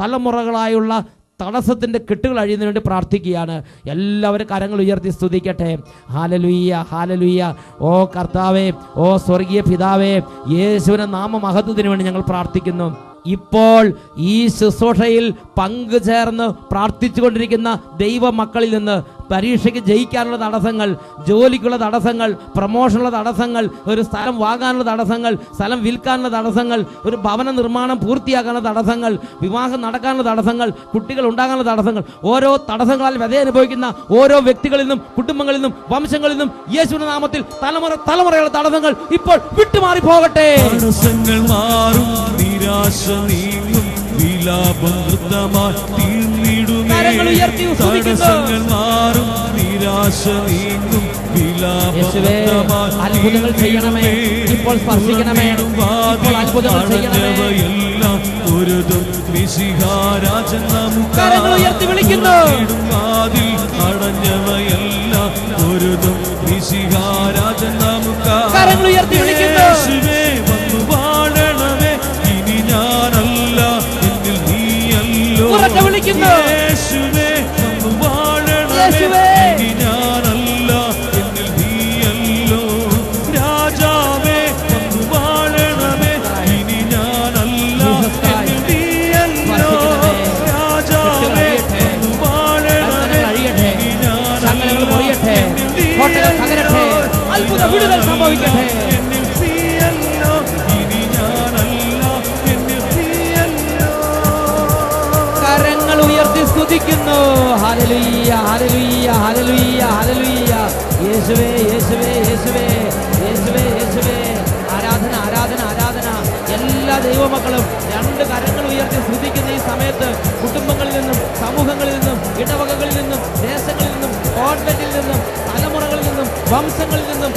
തലമുറകളായുള്ള തടസ്സത്തിൻ്റെ കെട്ടുകൾ അഴിയുന്നതിന് വേണ്ടി പ്രാർത്ഥിക്കുകയാണ്. എല്ലാവരും കരങ്ങൾ ഉയർത്തി സ്തുതിക്കട്ടെ. ഹല്ലേലൂയ, ഹല്ലേലൂയ. ഓ കർത്താവേ, ഓ സ്വർഗീയ പിതാവേ, യേശുവിന്റെ നാമമഹത്വത്തിന് വേണ്ടി ഞങ്ങൾ പ്രാർത്ഥിക്കുന്നു. ഇപ്പോൾ ഈ ശുശ്രൂഷയിൽ പങ്കുചേർന്ന് പ്രാർത്ഥിച്ചുകൊണ്ടിരിക്കുന്ന ദൈവമക്കളിൽ നിന്ന് പരീക്ഷയ്ക്ക് ജയിക്കാനുള്ള തടസ്സങ്ങൾ, ജോലിക്കുള്ള തടസ്സങ്ങൾ, പ്രമോഷനുള്ള തടസ്സങ്ങൾ, ഒരു സ്ഥലം വാങ്ങാനുള്ള തടസ്സങ്ങൾ, സ്ഥലം വിൽക്കാനുള്ള തടസ്സങ്ങൾ, ഒരു ഭവന നിർമ്മാണം പൂർത്തിയാക്കാനുള്ള തടസ്സങ്ങൾ, വിവാഹം നടക്കാനുള്ള തടസ്സങ്ങൾ, കുട്ടികൾ ഉണ്ടാകാനുള്ള തടസ്സങ്ങൾ, ഓരോ തടസ്സങ്ങളാൽ വ്യത അനുഭവിക്കുന്ന ഓരോ വ്യക്തികളിൽ നിന്നും കുടുംബങ്ങളിൽ നിന്നും വംശങ്ങളിൽ നിന്നും യേശുവിന്റെ നാമത്തിൽ തലമുറയുള്ള തടസ്സങ്ങൾ ഇപ്പോൾ വിട്ടുമാറി പോകട്ടെ. തടസ്സങ്ങൾ മാറും, നിരാശ നീങ്ങും, വിലാപം നൃത്തമായി തീർന്നിടുമേ. തടസ്സങ്ങൾ മാറും, നിരാശ നീങ്ങും, വിലാപം നൃത്തമായി അത്ഭുതങ്ങൾ ചെയ്യണമേ, ഇപ്പോൾ സ്പർശിക്കണമേ, ഇപ്പോൾ അത്ഭുതങ്ങൾ ചെയ്യണമേ. എല്ലാം ഒരു മിശിഹാരാജൻ നമുക്ക് വിളിക്കുന്നു. അതിൽ അടഞ്ഞവയെല്ലാം ഒരു മിശിഹാരാജൻ നമുക്ക് യേശുവേ വന്നു വാഴണമേ. ഇനി ഞാനല്ല, എന്നിൽ നീയല്ലോ. യേശുവേ വന്നു വാഴണമേ. ഇനി ഞാനല്ല, എന്നിൽ നീയല്ലോ. രാജാവേ വന്നു വാഴണമേ. ഇനി ഞാനല്ല, എന്നിൽ നീയല്ലോ. രാജാവേ വന്നു വാഴണമേ. ഇനി ഞാനല്ല, എന്നിൽ നീയല്ലോ. അത്ഭുത വിടുതൽ സംഭവിക്കട്ടെ. സംഭവിക്കട്ടെ. എന്നിൽ നീയല്ലോ, ഇനി ഞാനല്ല, എന്നിൽ നീയല്ലോ. കരങ്ങൾ ഉയർത്തി സ്തുതിക്കുന്നു. ഹല്ലേലൂയ, ഹല്ലേലൂയ, ഹല്ലേലൂയ, ഹല്ലേലൂയ. യേശുവേ, യേശുവേ, യേശുവേ, യേശുവേ, യേശുവേ. ആരാധന, ആരാധന, ആരാധന. എല്ലാ ദൈവമക്കളും രണ്ട് കരങ്ങൾ ഉയർത്തി സ്തുതിക്കുന്ന ഈ സമയത്ത് കുടുംബങ്ങളിൽ നിന്നും, സമൂഹങ്ങളിൽ നിന്നും, ഇടവകകളിൽ നിന്നും, ദേശങ്ങളിൽ നിന്നും, കോൺവെന്റിൽ നിന്നും, തലമുറകളിൽ നിന്നും, വംശങ്ങളിൽ നിന്നും